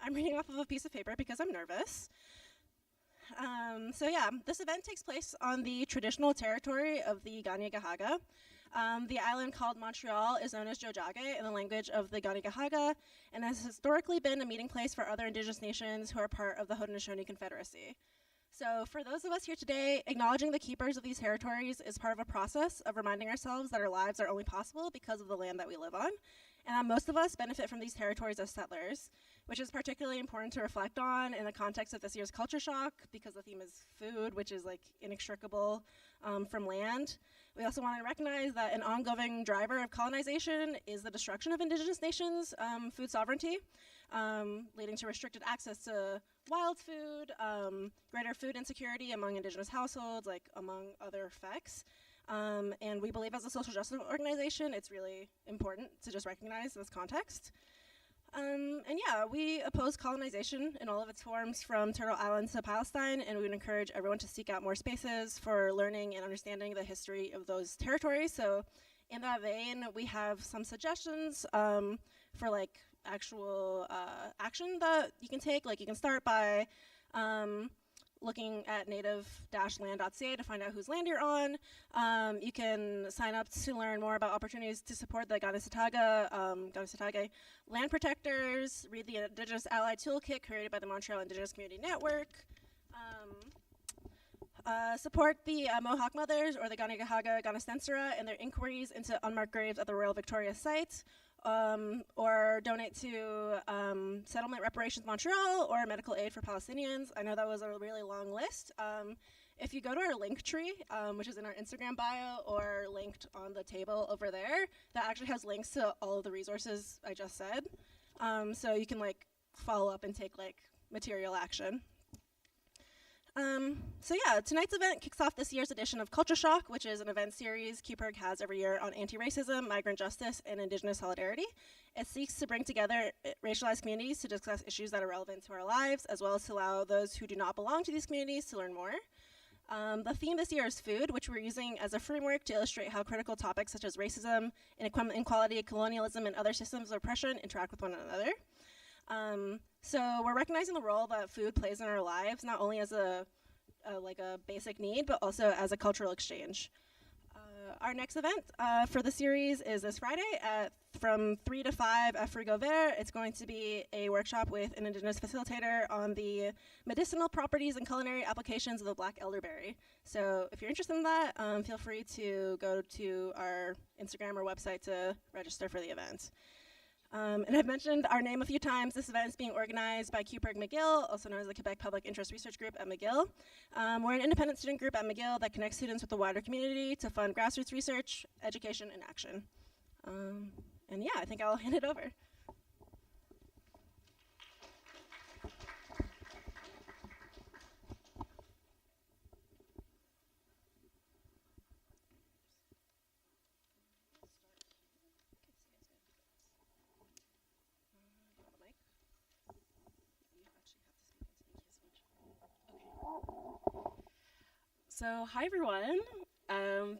I'm reading off of a piece of paper because I'm nervous. So yeah, this event takes place on the traditional territory of the Kanien'kehá:ka. The island called Montreal is known as Tiohtià:ke in the language of the Kanien'kehá:ka, and has historically been a meeting place for other indigenous nations who are part of the Haudenosaunee Confederacy. So for those of us here today, acknowledging the keepers of these territories is part of a process of reminding ourselves that our lives are only possible because of the land that we live on, and that most of us benefit from these territories as settlers, which is particularly important to reflect on in the context of this year's culture shock, because the theme is food, which is like inextricable from land. We also want to recognize that an ongoing driver of colonization is the destruction of indigenous nations' food sovereignty, leading to restricted access to wild food, greater food insecurity among indigenous households, like among other effects. And we believe as a social justice organization, it's really important to just recognize this context. And yeah, we oppose colonization in all of its forms from Turtle Island to Palestine, and we would encourage everyone to seek out more spaces for learning and understanding the history of those territories. So in that vein, we have some suggestions for like actual action that you can take. Like you can start by looking at native-land.ca to find out whose land you're on. You can sign up to learn more about opportunities to support the Kanien'kehá:ka land protectors, read the Indigenous Ally Toolkit created by the Montreal Indigenous Community Network, support the Mohawk Mothers or the Kanien'kehá:ka Ganastensera and their inquiries into unmarked graves at the Royal Victoria site, or donate to Settlement Reparations Montreal or Medical Aid for Palestinians. I know that was a really long list. If you go to our link tree, which is in our Instagram bio or linked on the table over there, that actually has links to all of the resources I just said. So you can like follow up and take like material action. So yeah, tonight's event kicks off this year's edition of Culture Shock, which is an event series QPIRG has every year on anti-racism, migrant justice, and indigenous solidarity. It seeks to bring together racialized communities to discuss issues that are relevant to our lives, as well as to allow those who do not belong to these communities to learn more. The theme this year is food, which we're using as a framework to illustrate how critical topics such as racism, inequality, colonialism, and other systems of oppression interact with one another. So we're recognizing the role that food plays in our lives, not only as a basic need, but also as a cultural exchange. Our next event for the series is this Friday from 3 to 5 at Frigo Vert. It's going to be a workshop with an Indigenous facilitator on the medicinal properties and culinary applications of the black elderberry. So if you're interested in that, feel free to go to our Instagram or website to register for the event. And I've mentioned our name a few times. This event is being organized by QPIRG McGill, also known as the Quebec Public Interest Research Group at McGill. We're an independent student group at McGill that connects students with the wider community to fund grassroots research, education, and action. And yeah, I think I'll hand it over. So hi everyone.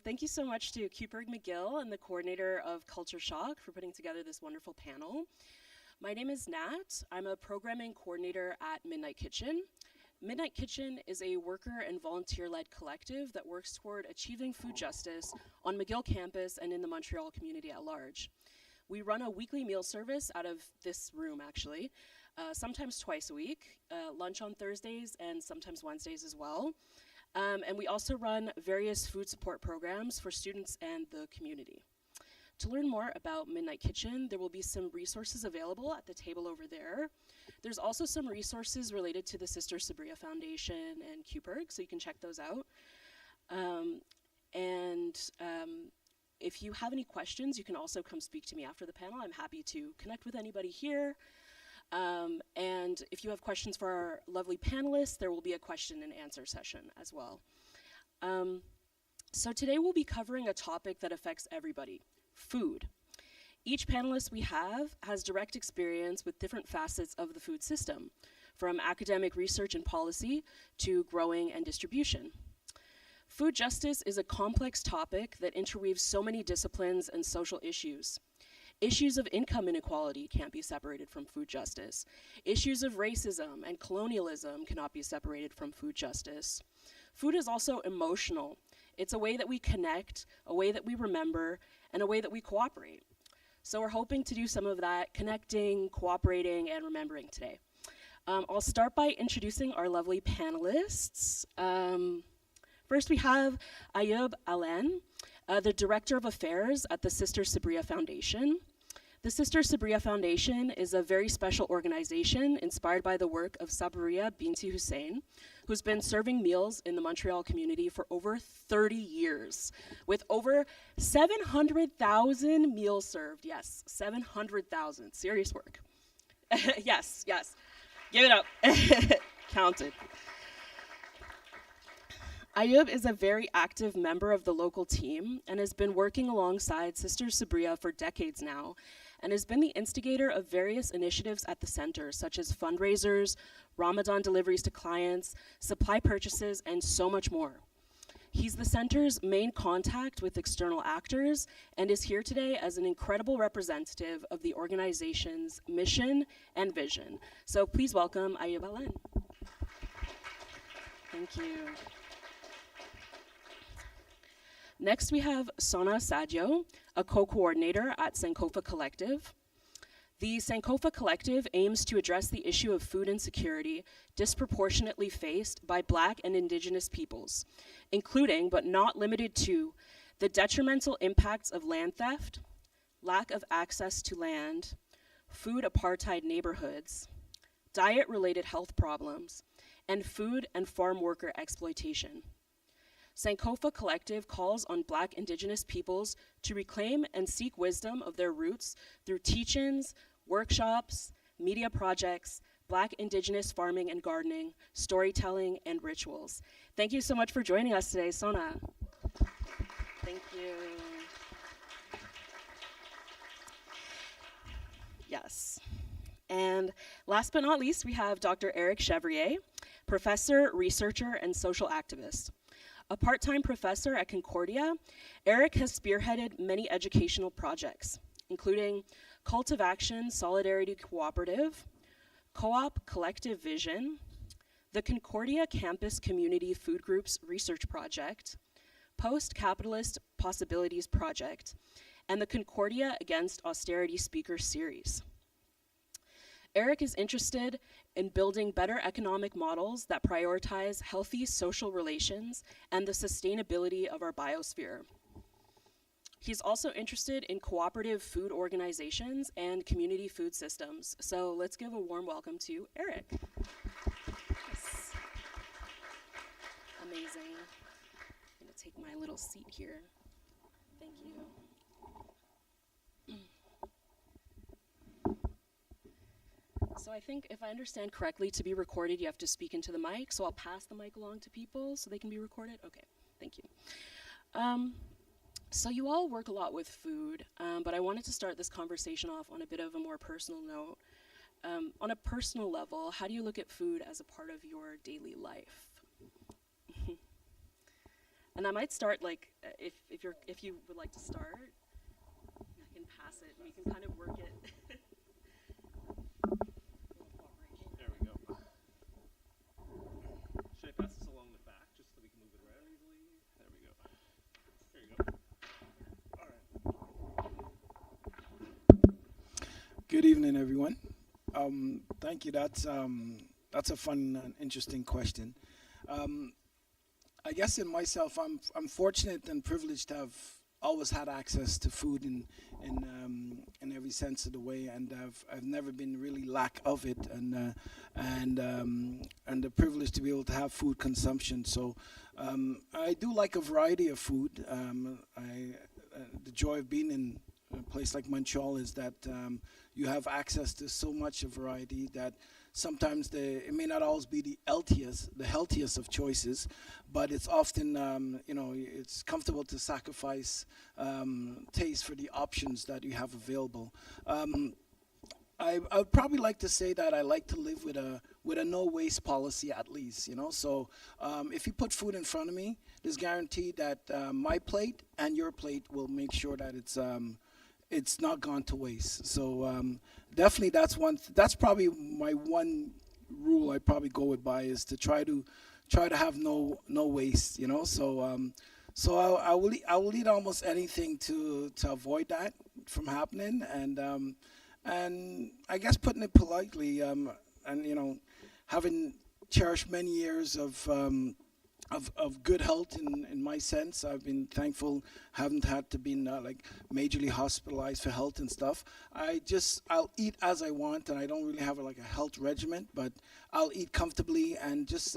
Thank you so much to QPIRG McGill and the coordinator of Culture Shock for putting together this wonderful panel. My name is Nat. I'm a programming coordinator at Midnight Kitchen. Midnight Kitchen is a worker and volunteer-led collective that works toward achieving food justice on McGill campus and in the Montreal community at large. We run a weekly meal service out of this room actually, sometimes twice a week, lunch on Thursdays and sometimes Wednesdays as well. And we also run various food support programs for students and the community. To learn more about Midnight Kitchen, there will be some resources available at the table over there. There's also some resources related to the Sister Sabria Foundation and QPIRG, so you can check those out. If you have any questions, you can also come speak to me after the panel. I'm happy to connect with anybody here. And if you have questions for our lovely panelists, there will be a question and answer session as well. So today we'll be covering a topic that affects everybody, food. Each panelist we have has direct experience with different facets of the food system, from academic research and policy to growing and distribution. Food justice is a complex topic that interweaves so many disciplines and social issues. Issues of income inequality can't be separated from food justice. Issues of racism and colonialism cannot be separated from food justice. Food is also emotional. It's a way that we connect, a way that we remember, and a way that we cooperate. So we're hoping to do some of that connecting, cooperating, and remembering today. I'll start by introducing our lovely panelists. First we have Ayub Allene, the Director of Affairs at the Sister Sabria Foundation. The Sister Sabria Foundation is a very special organization inspired by the work of Sabria Binti Hussein, who's been serving meals in the Montreal community for over 30 years, with over 700,000 meals served. Yes, 700,000, serious work. Yes, give it up, counted. Ayub is a very active member of the local team and has been working alongside Sister Sabria for decades now, and has been the instigator of various initiatives at the center, such as fundraisers, Ramadan deliveries to clients, supply purchases, and so much more. He's the center's main contact with external actors and is here today as an incredible representative of the organization's mission and vision. So please welcome Ayub Allene. Thank you. Next, we have Sona Sadio, a co-coordinator at Sankofa Cooperative. The Sankofa Cooperative aims to address the issue of food insecurity disproportionately faced by Black and Indigenous peoples, including, but not limited to, the detrimental impacts of land theft, lack of access to land, food apartheid neighborhoods, diet-related health problems, and food and farm worker exploitation. Sankofa Cooperative calls on Black Indigenous peoples to reclaim and seek wisdom of their roots through teach-ins, workshops, media projects, Black Indigenous farming and gardening, storytelling, and rituals. Thank you so much for joining us today, Sona. Thank you. Yes. And last but not least, we have Dr. Erik Chevrier, professor, researcher, and social activist. A part-time professor at Concordia, Erik has spearheaded many educational projects, including Cult of Action Solidarity Cooperative, Co-op Collective Vision, the Concordia Campus Community Food Groups Research Project, Post-Capitalist Possibilities Project, and the Concordia Against Austerity Speaker Series. Erik is interested in building better economic models that prioritize healthy social relations and the sustainability of our biosphere. He's also interested in cooperative food organizations and community food systems. So let's give a warm welcome to Erik. Yes. Amazing. I'm gonna take my little seat here. Thank you. So I think if I understand correctly, to be recorded, you have to speak into the mic. So I'll pass the mic along to people so they can be recorded. Okay, thank you. So you all work a lot with food, but I wanted to start this conversation off on a bit of a more personal note. On a personal level, how do you look at food as a part of your daily life? And I might start, like, if you would like to start, I can pass it, and we can kind of work it. There we go. Should I pass this along the back just so we can move it around easily? There we go. There you go. All right. Good evening, everyone. Thank you. That's a fun and interesting question. I guess in myself, I'm fortunate and privileged to have always had access to food in every sense of the way, and I've never been really lack of it, and the privilege to be able to have food consumption. So I do like a variety of food. The joy of being in a place like Montreal is that you have access to so much of variety that sometimes it may not always be the healthiest of choices, but it's often, it's comfortable to sacrifice taste for the options that you have available. I would probably like to say that I like to live with a no waste policy, at least, So if you put food in front of me, there's guaranteed that my plate and your plate will make sure that it's not gone to waste. So definitely that's probably my one rule I probably go with by is to try to have no waste, you know. So I will eat almost anything to avoid that from happening, and I guess putting it politely, and you know, having cherished many years of good health in my sense. I've been thankful, haven't had to be like majorly hospitalized for health and stuff. I'll eat as I want, and I don't really have like a health regimen, but I'll eat comfortably and just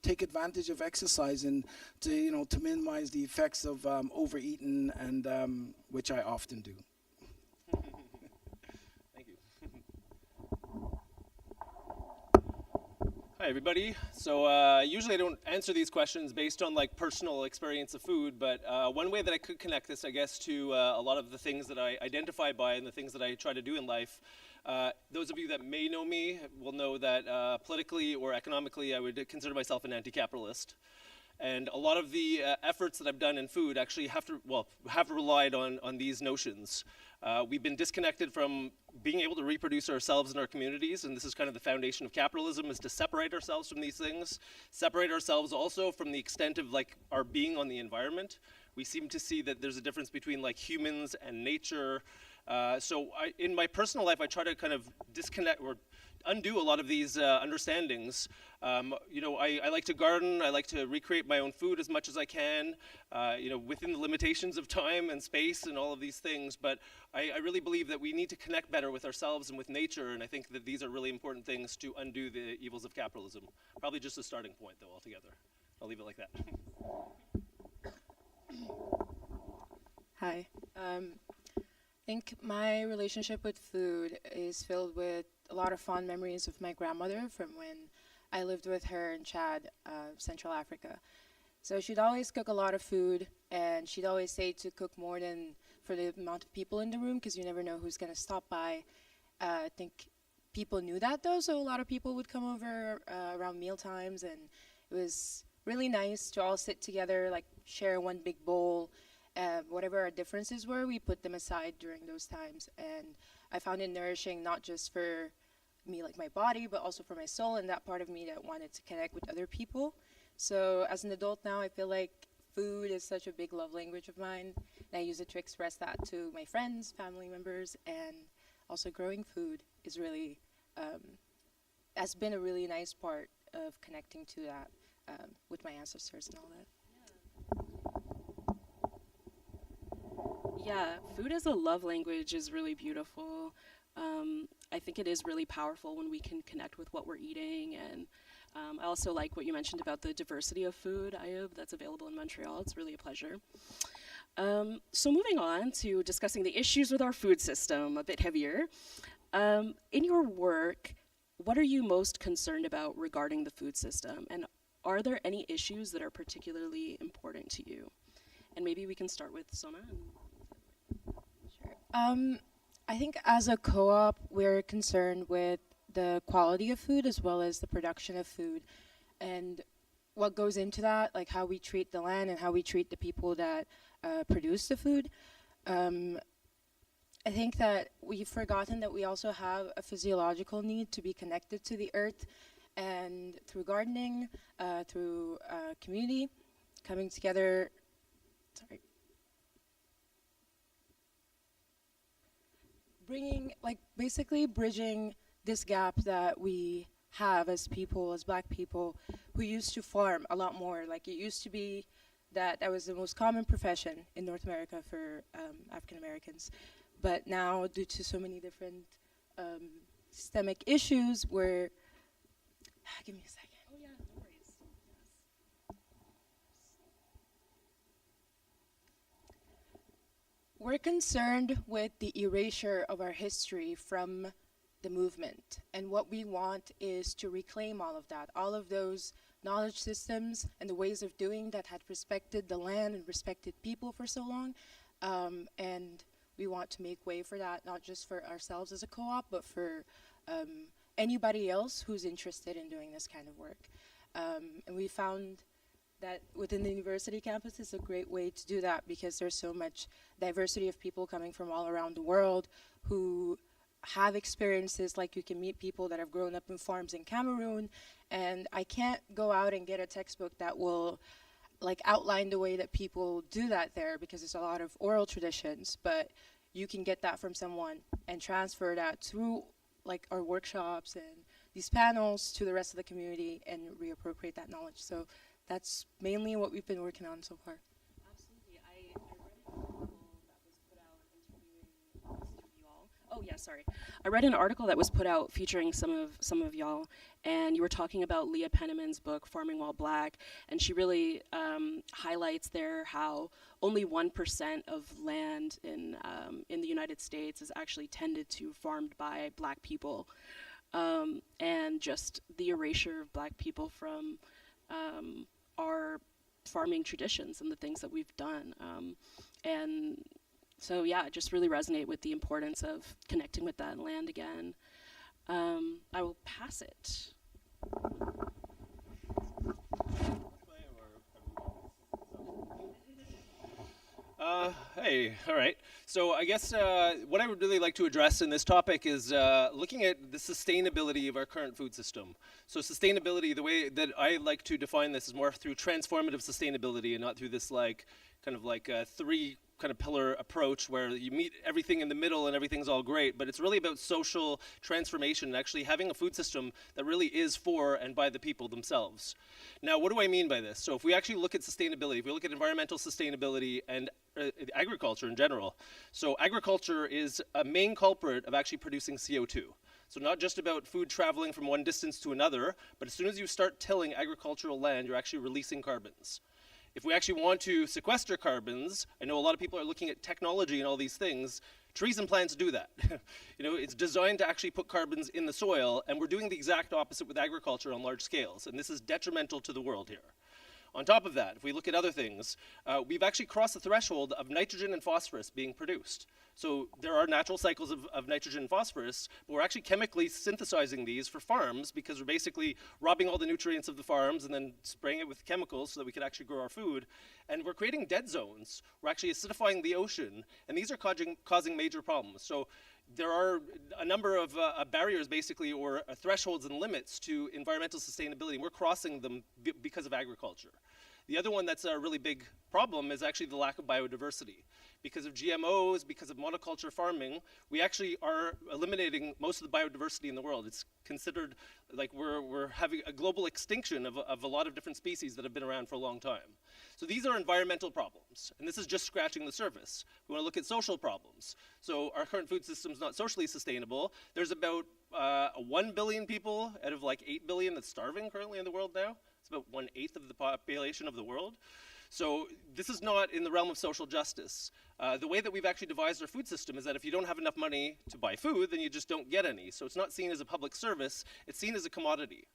take advantage of exercising to, you know, to minimize the effects of overeating, and which I often do. Thank you. Hi, everybody. So usually I don't answer these questions based on like personal experience of food, but one way that I could connect this, I guess, to a lot of the things that I identify by and the things that I try to do in life. Those of you that may know me will know that politically or economically I would consider myself an anti-capitalist. And a lot of the efforts that I've done in food actually have relied on these notions. We've been disconnected from being able to reproduce ourselves in our communities, and this is kind of the foundation of capitalism, is to separate ourselves from these things, separate ourselves also from the extent of like our being on the environment. We seem to see that there's a difference between like humans and nature. So in my personal life, I try to kind of disconnect or undo a lot of these understandings. You know, I like to garden. I like to recreate my own food as much as I can, you know, within the limitations of time and space and all of these things. But I really believe that we need to connect better with ourselves and with nature, and I think that these are really important things to undo the evils of capitalism. Probably just a starting point, though, altogether. I'll leave it like that. Hi. I think my relationship with food is filled with a lot of fond memories of my grandmother from when I lived with her in Chad, Central Africa. So she'd always cook a lot of food, and she'd always say to cook more than for the amount of people in the room, because you never know who's going to stop by. I think people knew that, though, so a lot of people would come over around meal times, and it was really nice to all sit together, like share one big bowl. Whatever our differences were, we put them aside during those times, and I found it nourishing, not just for me, like my body, but also for my soul and that part of me that wanted to connect with other people. So as an adult now, I feel like food is such a big love language of mine, and I use it to express that to my friends, family members, and also growing food is really, has been a really nice part of connecting to that with my ancestors and all that. Yeah, food as a love language is really beautiful. I think it is really powerful when we can connect with what we're eating, and I also like what you mentioned about the diversity of food, Ayub, that's available in Montreal. It's really a pleasure. So moving on to discussing the issues with our food system, a bit heavier. In your work, what are you most concerned about regarding the food system, and are there any issues that are particularly important to you? And maybe we can start with Sona. I think as a co-op, we're concerned with the quality of food as well as the production of food and what goes into that, like how we treat the land and how we treat the people that produce the food. I think that we've forgotten that we also have a physiological need to be connected to the earth, and through gardening, through community, coming together, basically bridging this gap that we have as people, as Black people, who used to farm a lot more. Like, it used to be that was the most common profession in North America for African Americans. But now, due to so many different systemic issues, we're, give me a second. Oh yeah, no worries. We're concerned with the erasure of our history from the movement. And what we want is to reclaim all of that, all of those knowledge systems and the ways of doing that had respected the land and respected people for so long. And we want to make way for that, not just for ourselves as a co-op, but for anybody else who's interested in doing this kind of work. And we found that within the university campus is a great way to do that, because there's so much diversity of people coming from all around the world who have experiences. Like, you can meet people that have grown up in farms in Cameroon, and I can't go out and get a textbook that will like outline the way that people do that there, because there's a lot of oral traditions, but you can get that from someone and transfer that through like our workshops and these panels to the rest of the community and reappropriate that knowledge. So that's mainly what we've been working on so far. Absolutely. I read an article that was put out featuring some of y'all, and you were talking about Leah Penniman's book Farming While Black, and she really highlights there how only 1% of land in the United States is actually tended to farmed by Black people, and just the erasure of Black people from our farming traditions and the things that we've done. And so yeah, I just really resonate with the importance of connecting with that land again. I will pass it. Hey, all right. So I guess what I would really like to address in this topic is looking at the sustainability of our current food system. So sustainability, the way that I like to define this is more through transformative sustainability and not through this like kind of like three kind of pillar approach where you meet everything in the middle and everything's all great, but it's really about social transformation and actually having a food system that really is for and by the people themselves. Now, what do I mean by this? So if we actually look at sustainability, if we look at environmental sustainability and agriculture in general, so agriculture is a main culprit of actually producing CO2. So not just about food traveling from one distance to another, but as soon as you start tilling agricultural land, you're actually releasing carbons. If we actually want to sequester carbons, I know a lot of people are looking at technology and all these things. Trees and plants do that. You know, it's designed to actually put carbons in the soil, and we're doing the exact opposite with agriculture on large scales, and this is detrimental to the world here. On top of that, if we look at other things, we've actually crossed the threshold of nitrogen and phosphorus being produced. So there are natural cycles of nitrogen and phosphorus, but we're actually chemically synthesizing these for farms because we're basically robbing all the nutrients of the farms and then spraying it with chemicals so that we could actually grow our food. And we're creating dead zones. We're actually acidifying the ocean, and these are causing major problems. So there are a number of barriers basically, or thresholds and limits to environmental sustainability, and we're crossing them because of agriculture. The other one that's a really big problem is actually the lack of biodiversity. Because of GMOs, because of monoculture farming, we actually are eliminating most of the biodiversity in the world. It's considered like we're having a global extinction of a lot of different species that have been around for a long time. So these are environmental problems, and this is just scratching the surface. We want to look at social problems. So our current food system is not socially sustainable. There's about 1 billion people out of like 8 billion that's starving currently in the world now. It's about 1/8 of the population of the world. So this is not in the realm of social justice. The way that we've actually devised our food system is that if you don't have enough money to buy food, then you just don't get any. So it's not seen as a public service, it's seen as a commodity.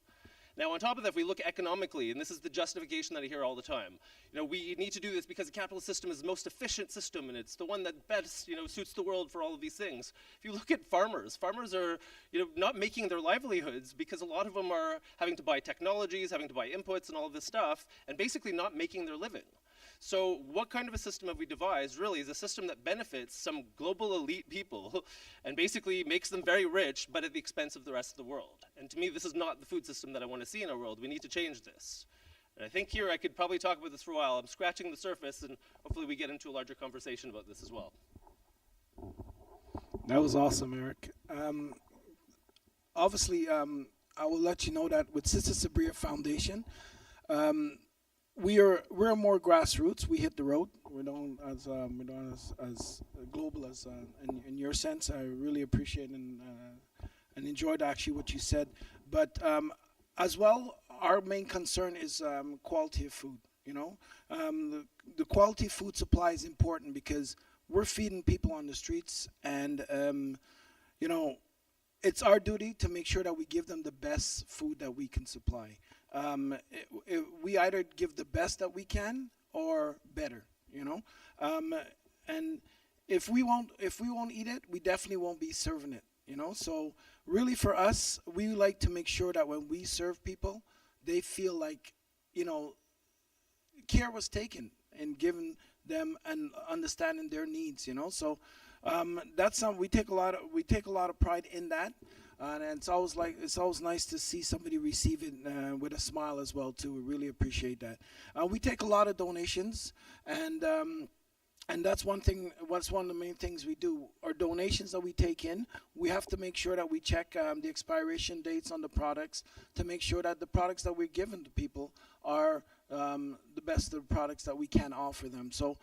Now, on top of that, if we look economically, and this is the justification that I hear all the time, you know, we need to do this because the capitalist system is the most efficient system, and it's the one that best, you know, suits the world for all of these things. If you look at farmers are, you know, not making their livelihoods because a lot of them are having to buy technologies, having to buy inputs and all of this stuff, and basically not making their living. So what kind of a system have we devised really is a system that benefits some global elite people and basically makes them very rich, but at the expense of the rest of the world. And to me, this is not the food system that I want to see in our world. We need to change this. And I think here I could probably talk about this for a while. I'm scratching the surface, and hopefully we get into a larger conversation about this as well. That was awesome, Erik. Obviously, I will let you know that with Sister Sabria Foundation, we're more grassroots. We hit the road. We're not as global as in your sense. I really appreciate and enjoyed actually what you said. But as well, our main concern is quality of food. You know, the quality food supply is important because we're feeding people on the streets, and you know, it's our duty to make sure that we give them the best food that we can supply. We either give the best that we can or better, you know. And if we won't eat it, we definitely won't be serving it, you know. So really, for us, we like to make sure that when we serve people, they feel like, you know, care was taken in giving them and understanding their needs. So that's something we take a lot of pride in that. And it's always nice to see somebody receive it with a smile as well too. We really appreciate that. We take a lot of donations, and that's one thing. What's one of the main things we do? Our donations that we take in, we have to make sure that we check the expiration dates on the products to make sure that the products that we're giving to people are the best of the products that we can offer them. So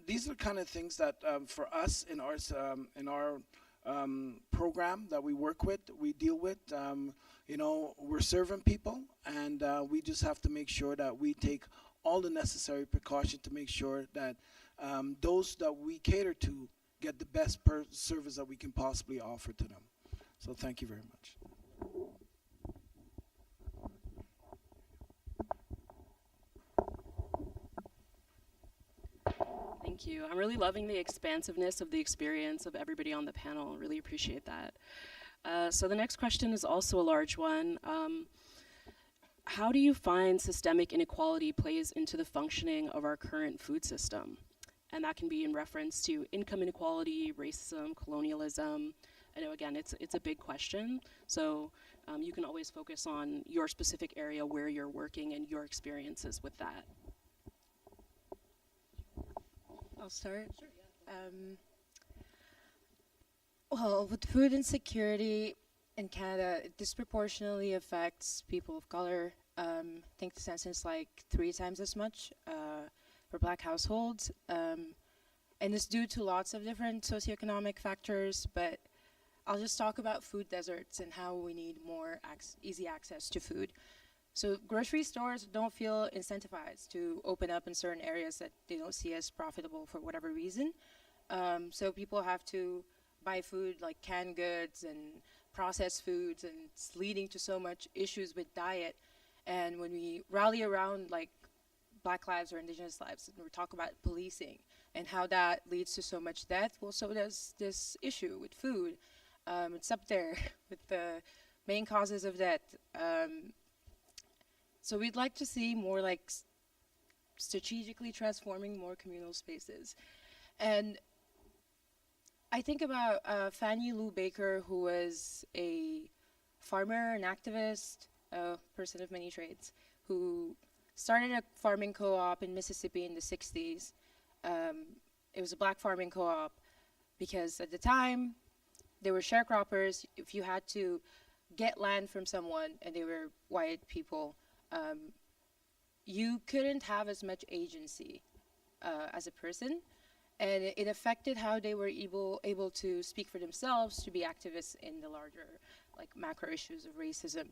these are the kind of things that for us in our program that we work with, we deal with. We're serving people, and we just have to make sure that we take all the necessary precautions to make sure that those that we cater to get the best service that we can possibly offer to them. So thank you very much. Thank you. I'm really loving the expansiveness of the experience of everybody on the panel. Really appreciate that. So the next question is also a large one. How do you find systemic inequality plays into the functioning of our current food system? And that can be in reference to income inequality, racism, colonialism. I know, again, it's a big question. So you can always focus on your specific area where you're working and your experiences with that. I'll start. Sure, yeah. Well, with food insecurity in Canada, it disproportionately affects people of color. I think the census is like 3 times as much for Black households. And it's due to lots of different socioeconomic factors, but I'll just talk about food deserts and how we need more easy access to food. So grocery stores don't feel incentivized to open up in certain areas that they don't see as profitable for whatever reason. So people have to buy food like canned goods and processed foods, and it's leading to so much issues with diet. And when we rally around like Black lives or Indigenous lives, and we talk about policing and how that leads to so much death, well, so does this issue with food. It's up there with the main causes of death. So we'd like to see more like strategically transforming more communal spaces. And I think about Fannie Lou Baker, who was a farmer, an activist, a person of many trades, who started a farming co-op in Mississippi in the 60s. It was a Black farming co-op because at the time, there were sharecroppers. If you had to get land from someone and they were white people, you couldn't have as much agency as a person, and it affected how they were able to speak for themselves, to be activists in the larger like macro issues of racism.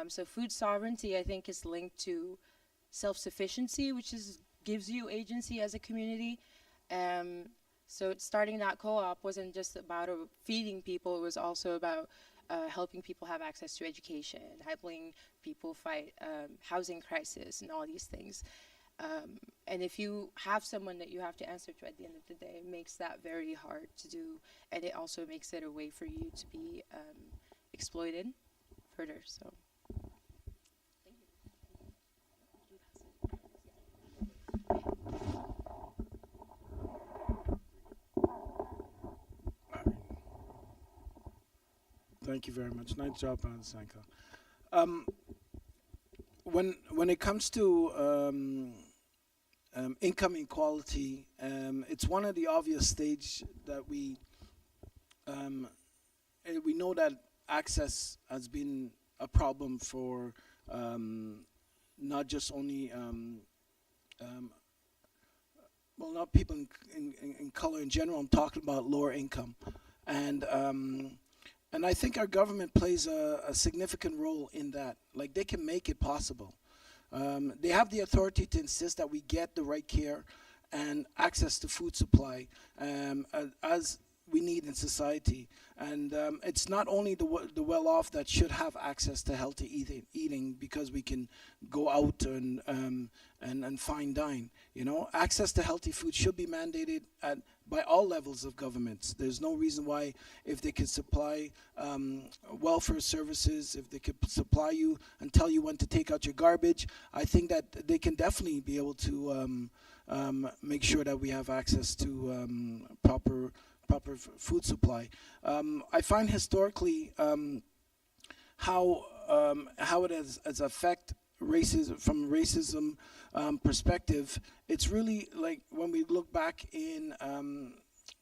So food sovereignty, I think, is linked to self-sufficiency, which gives you agency as a community. So starting that co-op wasn't just about feeding people, it was also about helping people have access to education, helping people fight housing crisis and all these things. And if you have someone that you have to answer to at the end of the day, it makes that very hard to do. And it also makes it a way for you to be exploited further. So. Thank you very much. Nice job, Sankofa. When it comes to income inequality, it's one of the obvious stages that we know that access has been a problem for not just only well, not people in color in general. I'm talking about lower income, and I think our government plays a significant role in that. Like, they can make it possible. They have the authority to insist that we get the right care and access to food supply as we need in society. And it's not only the well-off that should have access to healthy eating because we can go out and fine dine. You know, access to healthy food should be mandated at by all levels of governments. There's no reason why, if they could supply welfare services, if they could supply you and tell you when to take out your garbage, I think that they can definitely be able to make sure that we have access to proper food supply. I find historically how it has affect racism from racism perspective. It's really like when we look back in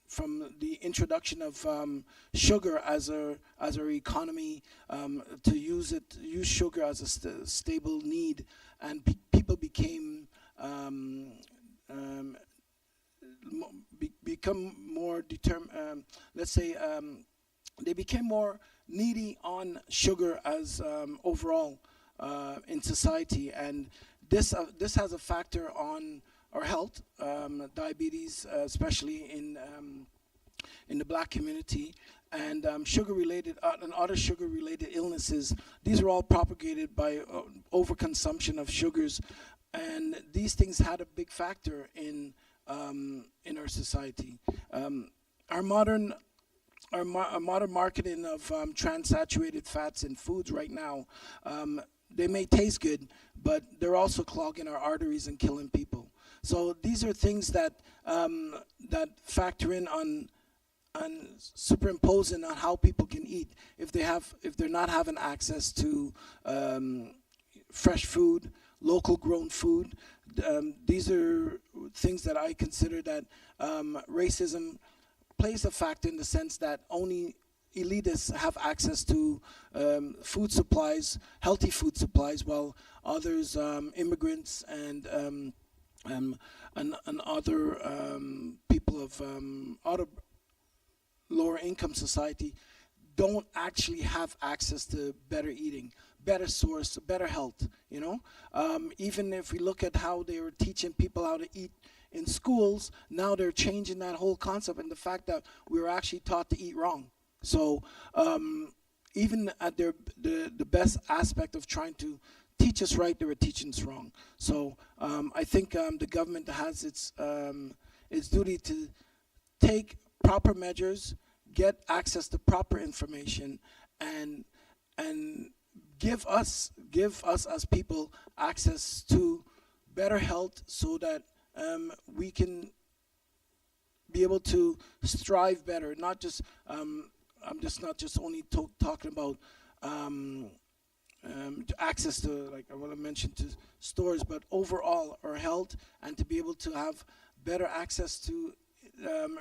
from the introduction of sugar as our economy, to use sugar as a stable need, and people became become more determined. Let's say they became more needy on sugar as overall in society, and this has a factor on our health, diabetes, especially in the Black community, and sugar-related and other sugar-related illnesses. These are all propagated by overconsumption of sugars, and these things had a big factor in our society. Our modern marketing of trans-saturated fats in foods right now, they may taste good, but they're also clogging our arteries and killing people. So these are things that that factor in on superimposing on how people can eat if they're not having access to fresh food, local grown food. These are things that I consider that racism plays a factor, in the sense that only elitists have access to food supplies, healthy food supplies, while others, immigrants and other people of other lower income society, don't actually have access to better eating, better source, better health. You know, even if we look at how they were teaching people how to eat in schools, now they're changing that whole concept, and the fact that we were actually taught to eat wrong. So even at the best aspect of trying to teach us right, they were teaching us wrong. So I think the government has its duty to take proper measures, get access to proper information, and give us as people access to better health, so that we can be able to strive better. Not just I'm just not just only talking about access to, like I want to mention, to stores, but overall our health, and to be able to have better access to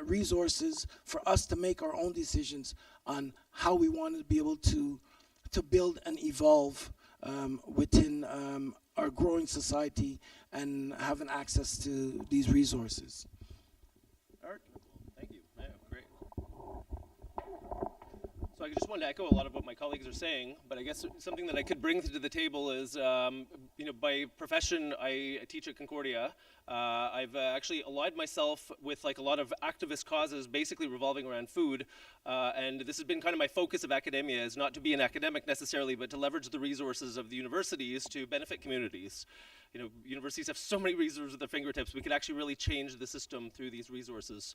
resources for us to make our own decisions on how we want to be able to build and evolve within our growing society, and having access to these resources. Erik, thank you. Yeah, great. So I just wanted to echo a lot of what my colleagues are saying, but I guess something that I could bring to the table is, you know, by profession, I teach at Concordia. I've actually allied myself with like a lot of activist causes, basically revolving around food, and this has been kind of my focus of academia, is not to be an academic necessarily, but to leverage the resources of the universities to benefit communities. You know, universities have so many resources at their fingertips. We could actually really change the system through these resources.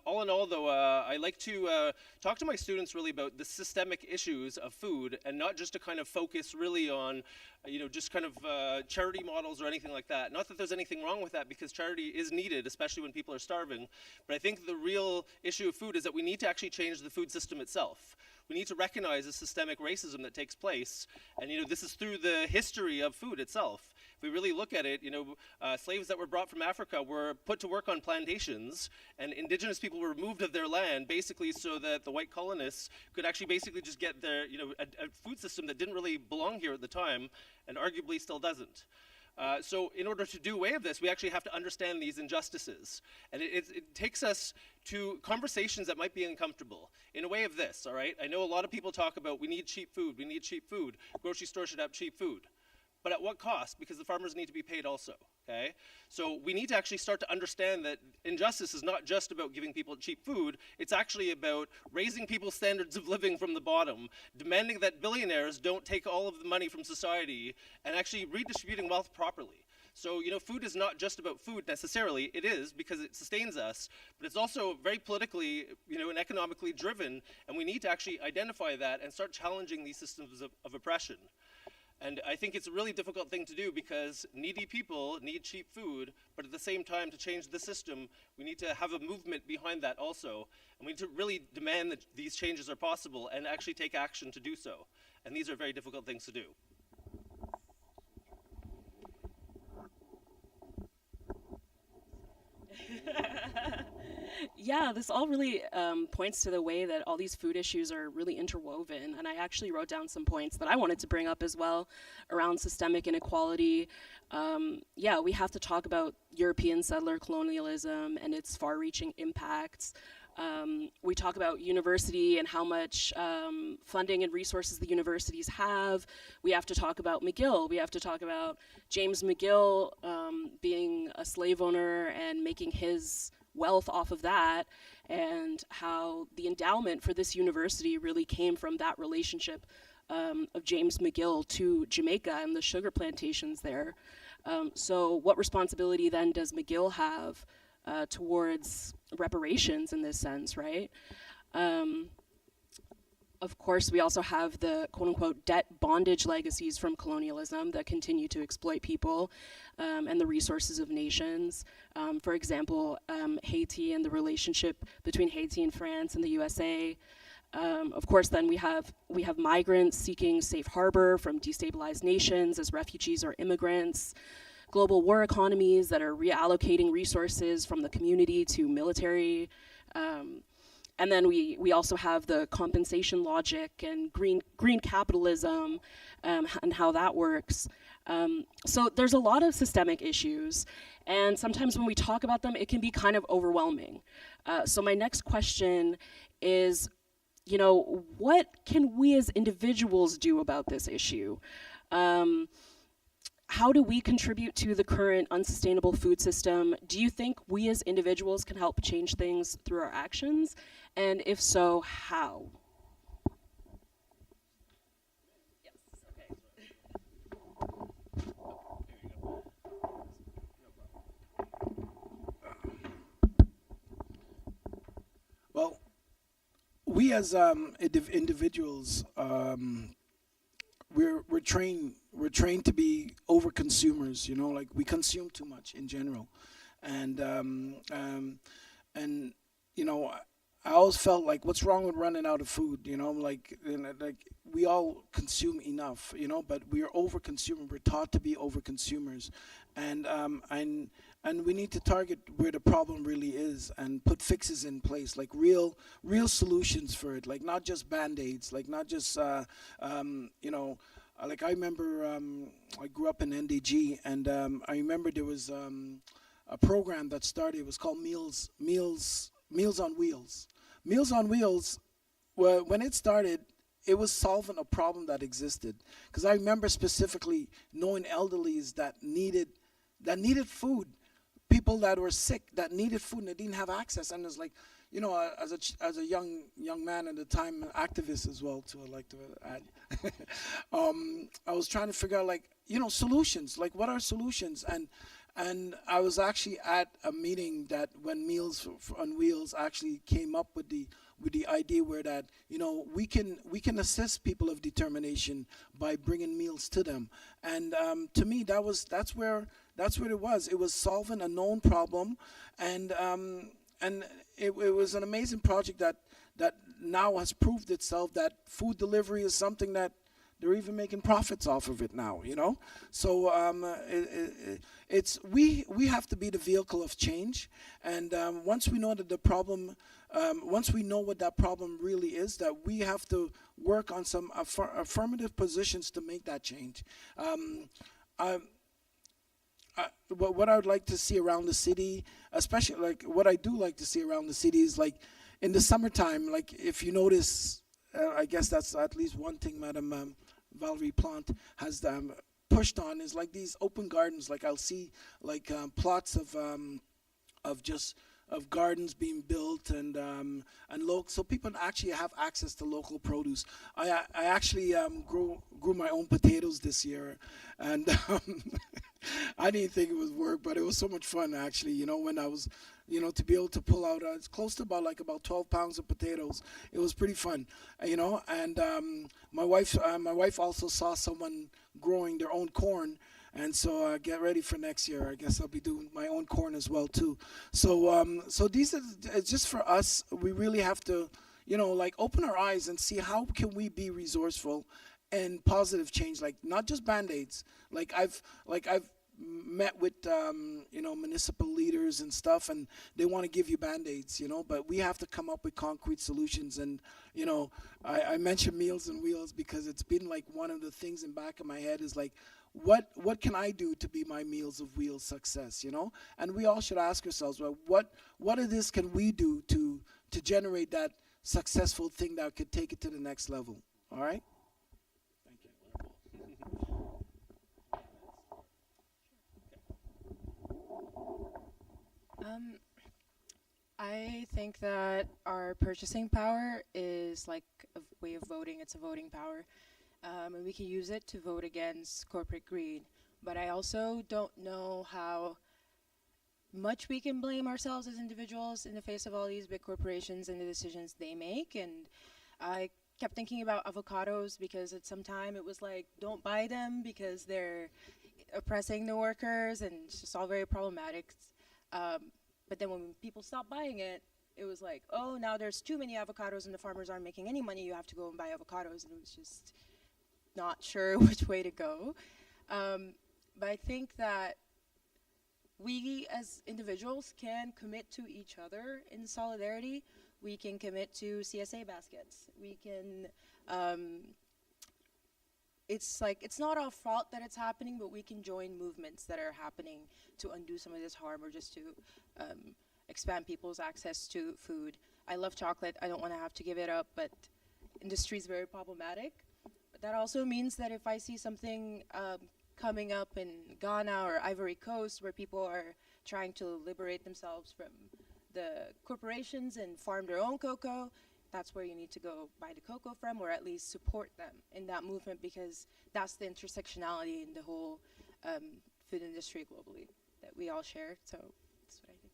All in all, though, I like to talk to my students really about the systemic issues of food, and not just to kind of focus really on, you know, just kind of charity models or anything like that. Not that there's anything wrong with that, because charity is needed, especially when people are starving. But I think the real issue of food is that we need to actually change the food system itself. We need to recognize the systemic racism that takes place, and you know, this is through the history of food itself. If we really look at it, you know, slaves that were brought from Africa were put to work on plantations, and indigenous people were removed of their land, basically so that the white colonists could actually basically just get their, you know, a food system that didn't really belong here at the time, and arguably still doesn't. So in order to do away with this, we actually have to understand these injustices. And it takes us to conversations that might be uncomfortable, in a way of this, all right? I know a lot of people talk about, we need cheap food, grocery stores should have cheap food. But at what cost? Because the farmers need to be paid also, okay? So we need to actually start to understand that injustice is not just about giving people cheap food, it's actually about raising people's standards of living from the bottom, demanding that billionaires don't take all of the money from society, and actually redistributing wealth properly. So, food is not just about food necessarily. It is, because it sustains us, but it's also very politically, and economically driven, and we need to actually identify that and start challenging these systems of oppression. And I think it's a really difficult thing to do, because needy people need cheap food, but at the same time, to change the system, we need to have a movement behind that also. And we need to really demand that these changes are possible and actually take action to do so. And these are very difficult things to do. Yeah, this all really points to the way that all these food issues are really interwoven. And I actually wrote down some points that I wanted to bring up as well around systemic inequality. Yeah, we have to talk about European settler colonialism and its far-reaching impacts. We talk about university and how much funding and resources the universities have. We have to talk about McGill. We have to talk about James McGill being a slave owner and making his wealth off of that, and how the endowment for this university really came from that relationship of James McGill to Jamaica and the sugar plantations there. So what responsibility then does McGill have towards reparations in this sense, right? Of course, we also have the quote-unquote debt bondage legacies from colonialism that continue to exploit people and the resources of nations. For example, Haiti and the relationship between Haiti and France and the USA. Of course, then we have migrants seeking safe harbor from destabilized nations as refugees or immigrants. Global war economies that are reallocating resources from the community to military. And then we also have the compensation logic and green capitalism and how that works. So there's a lot of systemic issues, and sometimes when we talk about them, it can be kind of overwhelming. So my next question is, what can we as individuals do about this issue? How do we contribute to the current unsustainable food system? Do you think we as individuals can help change things through our actions? And if so, how? Yes, Well, we as individuals, we're trained to be over consumers. Like we consume too much in general, and I always felt like, what's wrong with running out of food? Like we all consume enough, but we are over consuming. We're taught to be over consumers, and we need to target where the problem really is and put fixes in place, like real solutions for it, like not just band-aids, like not just like I remember I grew up in NDG, and I remember there was a program that started. It was called Meals on Wheels. Meals on Wheels, when it started, it was solving a problem that existed. Because I remember specifically knowing elderlies that needed food, people that were sick that needed food and they didn't have access. And it was like, as a young man at the time, an activist as well too, I'd like to add. I was trying to figure out, like, solutions. Like, what are solutions? And I was actually at a meeting that when Meals on Wheels actually came up with the idea where that we can assist people of determination by bringing meals to them. And to me, that's where it was. It was solving a known problem, and it was an amazing project that now has proved itself that food delivery is something that they're even making profits off of it now, So we have to be the vehicle of change, and once we know that the problem, once we know what that problem really is, that we have to work on some affirmative positions to make that change. What I would like to see around the city, especially like what I do like to see around the city, is like in the summertime, like if you notice, I guess that's at least one thing Madame Valerie Plante has pushed on, is like these open gardens. Like I'll see like plots of just of gardens being built so people actually have access to local produce. I actually grew my own potatoes this year, and I didn't think it was work, but it was so much fun actually. You know, when I was, to be able to pull out, it's close to about 12 pounds of potatoes. It was pretty fun, And my wife also saw someone growing their own corn. And so get ready for next year. I guess I'll be doing my own corn as well too. So these are it's just for us. We really have to, open our eyes and see how can we be resourceful and positive change. Like not just band-aids. Like I've met with municipal leaders and stuff, and they want to give you band-aids. But we have to come up with concrete solutions. And I mentioned Meals on Wheels because it's been like one of the things in back of my head is like, what can I do to be my Meals of Wheels success, And we all should ask ourselves, well, what of this can we do to generate that successful thing that could take it to the next level, all right? Thank you. I think that our purchasing power is like a way of voting. It's a voting power. And we can use it to vote against corporate greed. But I also don't know how much we can blame ourselves as individuals in the face of all these big corporations and the decisions they make. And I kept thinking about avocados because at some time it was like, don't buy them because they're oppressing the workers, and it's just all very problematic. But then when people stopped buying it, it was like, oh, now there's too many avocados and the farmers aren't making any money, you have to go and buy avocados. And it was just not sure which way to go. But I think that we as individuals can commit to each other in solidarity. We can commit to CSA baskets. We can, it's not our fault that it's happening, but we can join movements that are happening to undo some of this harm or just to expand people's access to food. I love chocolate. I don't want to have to give it up, but industry is very problematic. But that also means that if I see something coming up in Ghana or Ivory Coast where people are trying to liberate themselves from the corporations and farm their own cocoa, that's where you need to go buy the cocoa from, or at least support them in that movement, because that's the intersectionality in the whole food industry globally that we all share. So that's what I think.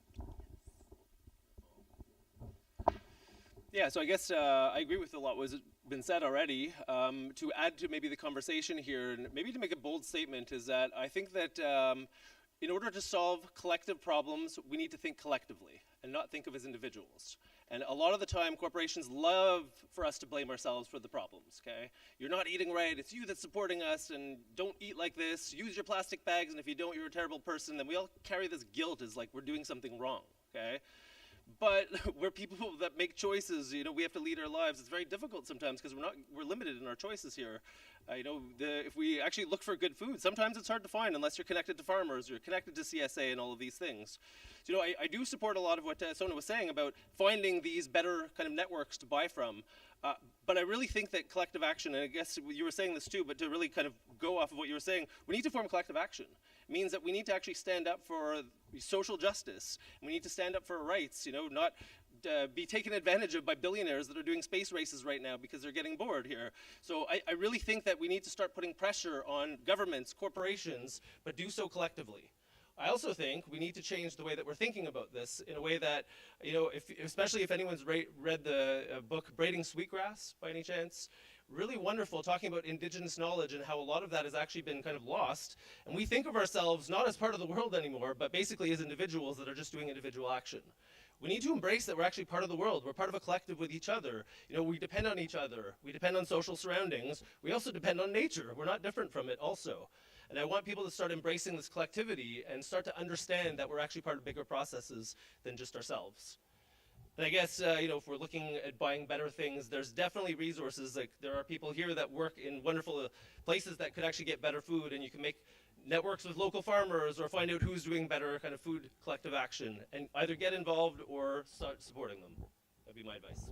Yeah, so I guess I agree with a lot was been said already. To add to maybe the conversation here, and maybe to make a bold statement, is that I think that in order to solve collective problems, we need to think collectively and not think of as individuals. And a lot of the time, corporations love for us to blame ourselves for the problems, okay? You're not eating right, it's you that's supporting us, and don't eat like this, use your plastic bags, and if you don't, you're a terrible person. And we all carry this guilt as like we're doing something wrong, okay? But we're people that make choices, we have to lead our lives. It's very difficult sometimes because we're limited in our choices here. If we actually look for good food, sometimes it's hard to find unless you're connected to farmers, or you're connected to CSA and all of these things. So, I do support a lot of what Sona was saying about finding these better kind of networks to buy from. But I really think that collective action, and I guess you were saying this too, but to really kind of go off of what you were saying, we need to form collective action. It means that we need to actually stand up for social justice. We need to stand up for our rights, not be taken advantage of by billionaires that are doing space races right now because they're getting bored here. So I really think that we need to start putting pressure on governments, corporations, but do so collectively. I also think we need to change the way that we're thinking about this in a way that, especially if anyone's read the book Braiding Sweetgrass by any chance, really wonderful, talking about indigenous knowledge and how a lot of that has actually been kind of lost. And we think of ourselves not as part of the world anymore, but basically as individuals that are just doing individual action. We need to embrace that we're actually part of the world. We're part of a collective with each other. We depend on each other. We depend on social surroundings. We also depend on nature. We're not different from it also. And I want people to start embracing this collectivity and start to understand that we're actually part of bigger processes than just ourselves. And I guess, if we're looking at buying better things, there's definitely resources. Like there are people here that work in wonderful places that could actually get better food, and you can make networks with local farmers or find out who's doing better kind of food collective action and either get involved or start supporting them. That'd be my advice.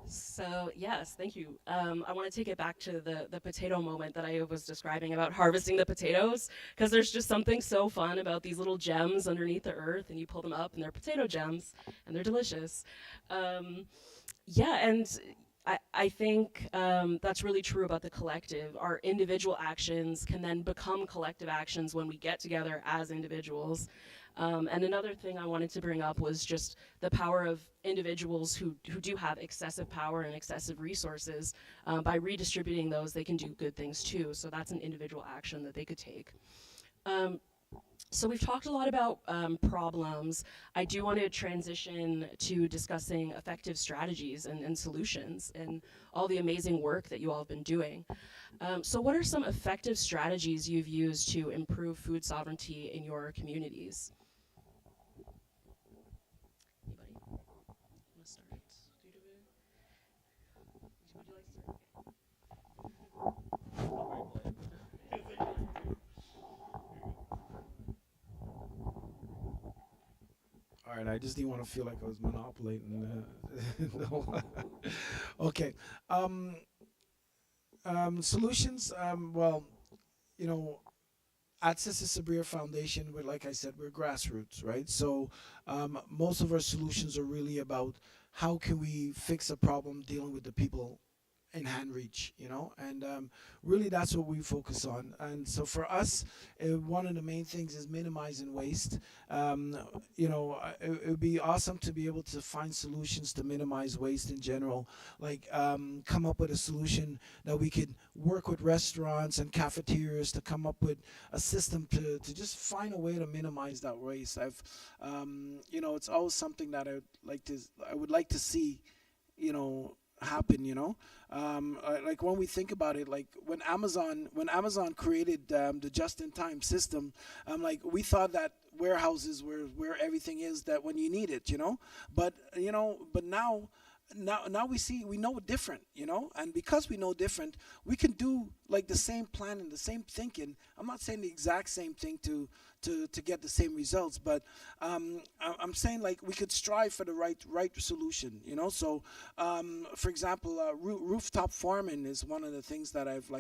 So yes, thank you. I want to take it back to the potato moment that I was describing about harvesting the potatoes, because there's just something so fun about these little gems underneath the earth, and you pull them up, and they're potato gems, and they're delicious. Yeah, and I think that's really true about the collective. Our individual actions can then become collective actions when we get together as individuals. And another thing I wanted to bring up was just the power of individuals who do have excessive power and excessive resources. By redistributing those, they can do good things too. So that's an individual action that they could take. So we've talked a lot about problems. I do want to transition to discussing effective strategies and solutions and all the amazing work that you all have been doing. So what are some effective strategies you've used to improve food sovereignty in your communities? Anybody? Want to start? Would you like to start? All right, I just didn't want to feel like I was monopolizing. No. Okay. Solutions. Well, you know, at Sister Sabria Foundation, we're, like I said, we're grassroots, right? So most of our solutions are really about how can we fix a problem dealing with the people in hand reach, you know, and really that's what we focus on. And so for us, one of the main things is minimizing waste. You know, it would be awesome to be able to find solutions to minimize waste in general, like come up with a solution that we could work with restaurants and cafeterias to come up with a system to just find a way to minimize that waste. You know, it's always something that I would like to see, you know, happen, you know. Like when we think about it, like when Amazon created the just-in-time system, like we thought that warehouses were where everything is, that when you need it, you know. But now we know different, you know, and because we know different, we can do like the same plan and the same thinking. I'm not saying the exact same thing to get the same results, but I'm saying like we could strive for the right solution, you know. So for example, rooftop farming is one of the things that I've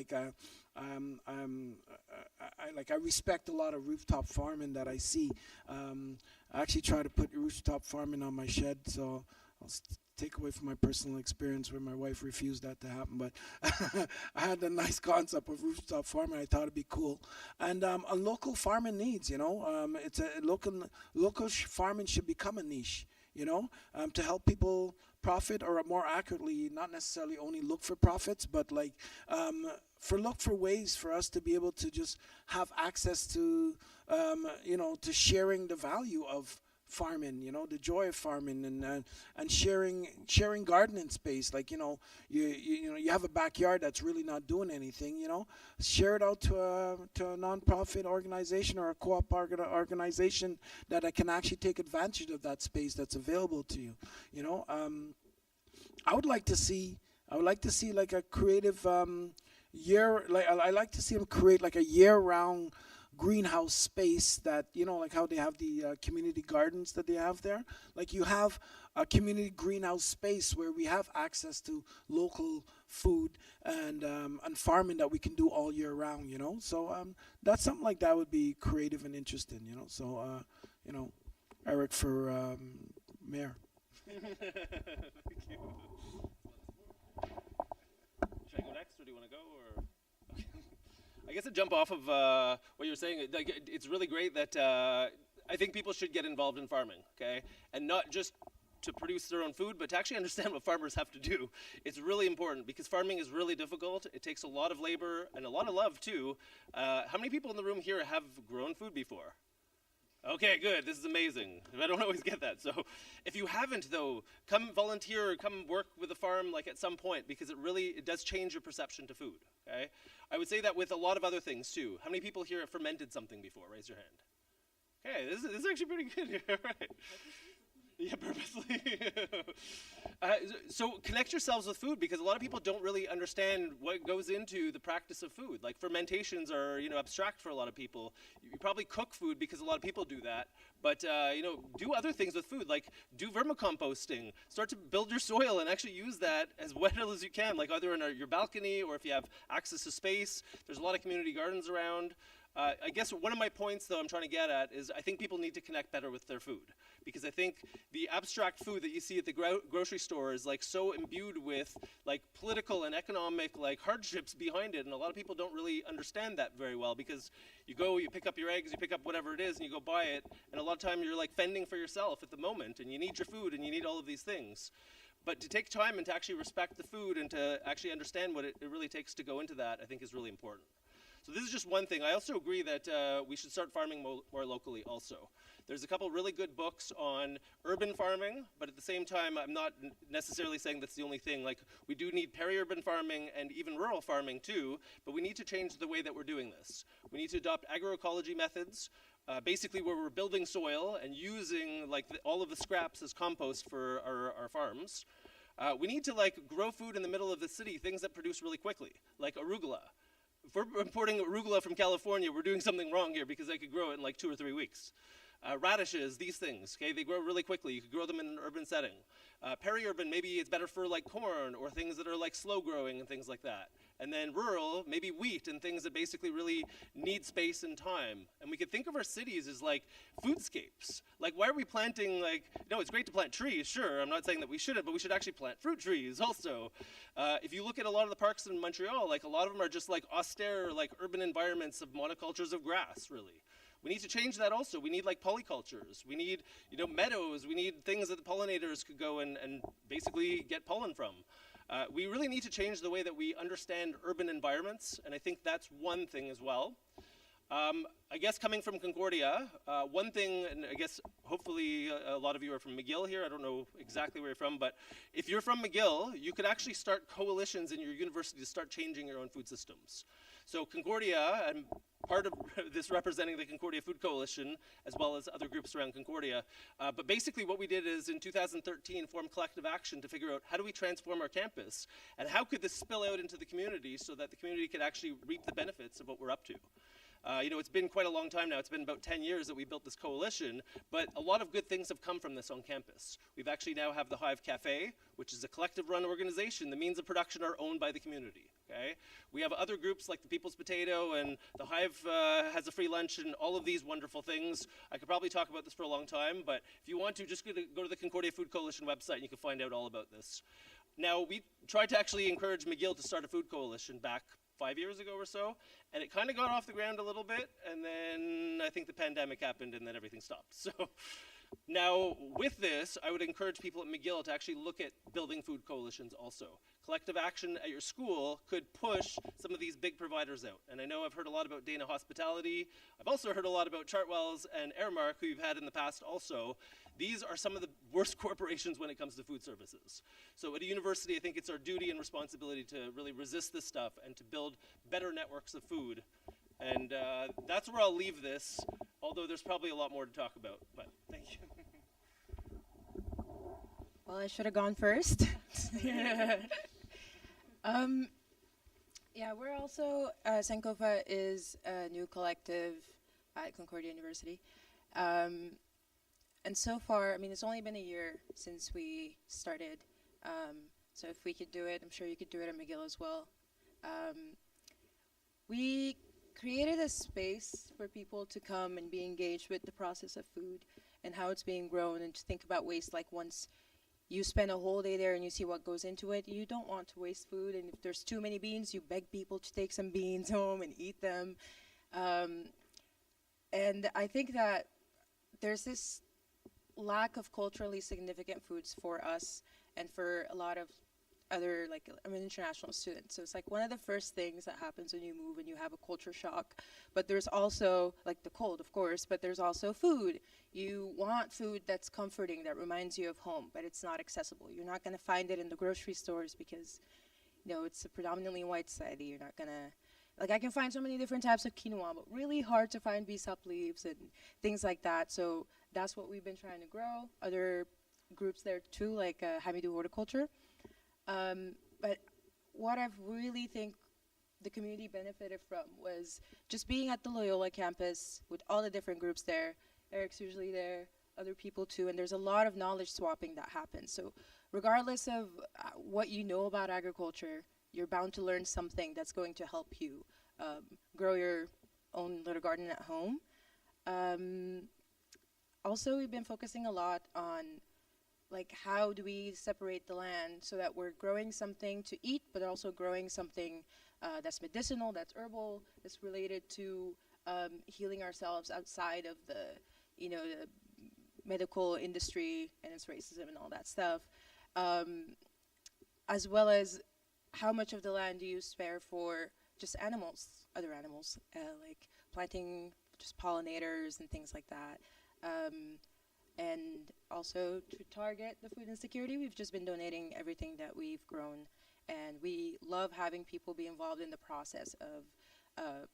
I respect a lot of rooftop farming that I see. I actually try to put rooftop farming on my shed, so I'll take away from my personal experience where my wife refused that to happen, but I had a nice concept of rooftop farming. I thought it'd be cool, and a local farming needs, you know, it's a local farming should become a niche, you know, to help people profit, or more accurately, not necessarily only look for profits, but like look for ways for us to be able to just have access to, you know, to sharing the value of farming, you know, the joy of farming, and sharing gardening space. Like, you know, you have a backyard that's really not doing anything, you know, share it out to a non-profit organization or a co-op organization that can actually take advantage of that space that's available to you, you know. I would like to see like a creative I like to see them create like a year-round greenhouse space that, you know, like how they have the community gardens that they have there. Like you have a community greenhouse space where we have access to local food and farming that we can do all year round, you know. So that's something like that would be creative and interesting, you know. So you know, Erik for mayor. Thank you. Should I go next, or do you want to go, or? I guess to jump off of what you're saying, like, it's really great that I think people should get involved in farming, okay? And not just to produce their own food, but to actually understand what farmers have to do. It's really important because farming is really difficult. It takes a lot of labor and a lot of love too. How many people in the room here have grown food before? Okay, good. This is amazing. I don't always get that. So if you haven't, though, come volunteer or come work with a farm like at some point, because it does change your perception to food, okay? I would say that with a lot of other things too. How many people here have fermented something before? Raise your hand. Okay, this is actually pretty good here, right? Yeah, purposely. So connect yourselves with food, because a lot of people don't really understand what goes into the practice of food. Like fermentations are, abstract for a lot of people. You probably cook food because a lot of people do that. But, do other things with food, like do vermicomposting. Start to build your soil and actually use that as well as you can, like either in your balcony or if you have access to space. There's a lot of community gardens around. I guess one of my points, though, I'm trying to get at is I think people need to connect better with their food, because I think the abstract food that you see at the grocery store is like so imbued with like political and economic like hardships behind it, and a lot of people don't really understand that very well, because you go, you pick up your eggs, you pick up whatever it is, and you go buy it, and a lot of time you're like fending for yourself at the moment, and you need your food and you need all of these things. But to take time and to actually respect the food and to actually understand what it really takes to go into that, I think is really important. So this is just one thing. I also agree that we should start farming more locally also. There's a couple really good books on urban farming, but at the same time, I'm not necessarily saying that's the only thing. Like, we do need peri-urban farming and even rural farming too, but we need to change the way that we're doing this. We need to adopt agroecology methods, basically where we're building soil and using like all of the scraps as compost for our farms. We need to like grow food in the middle of the city, things that produce really quickly, like arugula. If we're importing arugula from California, we're doing something wrong here, because they could grow it in like 2 or 3 weeks. Radishes, these things, okay, they grow really quickly. You could grow them in an urban setting. Peri-urban, maybe it's better for like corn or things that are like slow growing and things like that. And then rural, maybe wheat and things that basically really need space and time. And we could think of our cities as like foodscapes. Like, why are we planting like, no, it's great to plant trees, sure. I'm not saying that we shouldn't, but we should actually plant fruit trees also. If you look at a lot of the parks in Montreal, like a lot of them are just like austere, like urban environments of monocultures of grass, really. We need to change that also. We need like polycultures. We need, meadows. We need things that the pollinators could go and basically get pollen from. We really need to change the way that we understand urban environments, and I think that's one thing as well. I guess coming from Concordia, one thing, and I guess hopefully a lot of you are from McGill here. I don't know exactly where you're from, but if you're from McGill, you could actually start coalitions in your university to start changing your own food systems. So Concordia, and part of this representing the Concordia Food Coalition, as well as other groups around Concordia. But basically what we did is in 2013 form collective action to figure out how do we transform our campus, and how could this spill out into the community so that the community could actually reap the benefits of what we're up to. It's been quite a long time now. It's been about 10 years that we built this coalition, but a lot of good things have come from this on campus. We've actually now have the Hive Cafe, which is a collective-run organization. The means of production are owned by the community, okay? We have other groups like the People's Potato, and the Hive has a free lunch, and all of these wonderful things. I could probably talk about this for a long time, but if you want to, just go to the Concordia Food Coalition website, and you can find out all about this. Now, we tried to actually encourage McGill to start a food coalition back 5 years ago or so, and it kind of got off the ground a little bit, and then I think the pandemic happened and then everything stopped. So now with this, I would encourage people at McGill to actually look at building food coalitions also. Collective action at your school could push some of these big providers out. And I know I've heard a lot about Dana Hospitality. I've also heard a lot about Chartwells and Aramark, who you've had in the past also. These are some of the worst corporations when it comes to food services. So at a university, I think it's our duty and responsibility to really resist this stuff and to build better networks of food. And that's where I'll leave this, although there's probably a lot more to talk about, but thank you. Well, I should have gone first. Yeah, we're also, Sankofa is a new collective at Concordia University. And so far, I mean, it's only been a year since we started. So if we could do it, I'm sure you could do it at McGill as well. We created a space for people to come and be engaged with the process of food and how it's being grown, and to think about waste. Like, once you spend a whole day there and you see what goes into it, you don't want to waste food. And if there's too many beans, you beg people to take some beans home and eat them. And I think that there's this lack of culturally significant foods for us and for a lot of other, like, I'm an international student, so it's like one of the first things that happens when you move and you have a culture shock. But there's also, like, the cold, of course, but there's also food. You want food that's comforting, that reminds you of home, but it's not accessible. You're not going to find it in the grocery stores because, it's a predominantly white society. You're not going to, like, I can find so many different types of quinoa, but really hard to find bisap leaves and things like that. So that's what we've been trying to grow. Other groups there too, like Hamidou Horticulture. But what I've really think the community benefited from was just being at the Loyola campus with all the different groups there. Erik's usually there, other people too, and there's a lot of knowledge swapping that happens. So regardless of what you know about agriculture, you're bound to learn something that's going to help you grow your own little garden at home. Also, we've been focusing a lot on like how do we separate the land so that we're growing something to eat, but also growing something that's medicinal, that's herbal, that's related to healing ourselves outside of the, the medical industry and its racism and all that stuff, as well as how much of the land do you spare for just animals, other animals, like planting just pollinators and things like that. And also to target the food insecurity, we've just been donating everything that we've grown. And we love having people be involved in the process of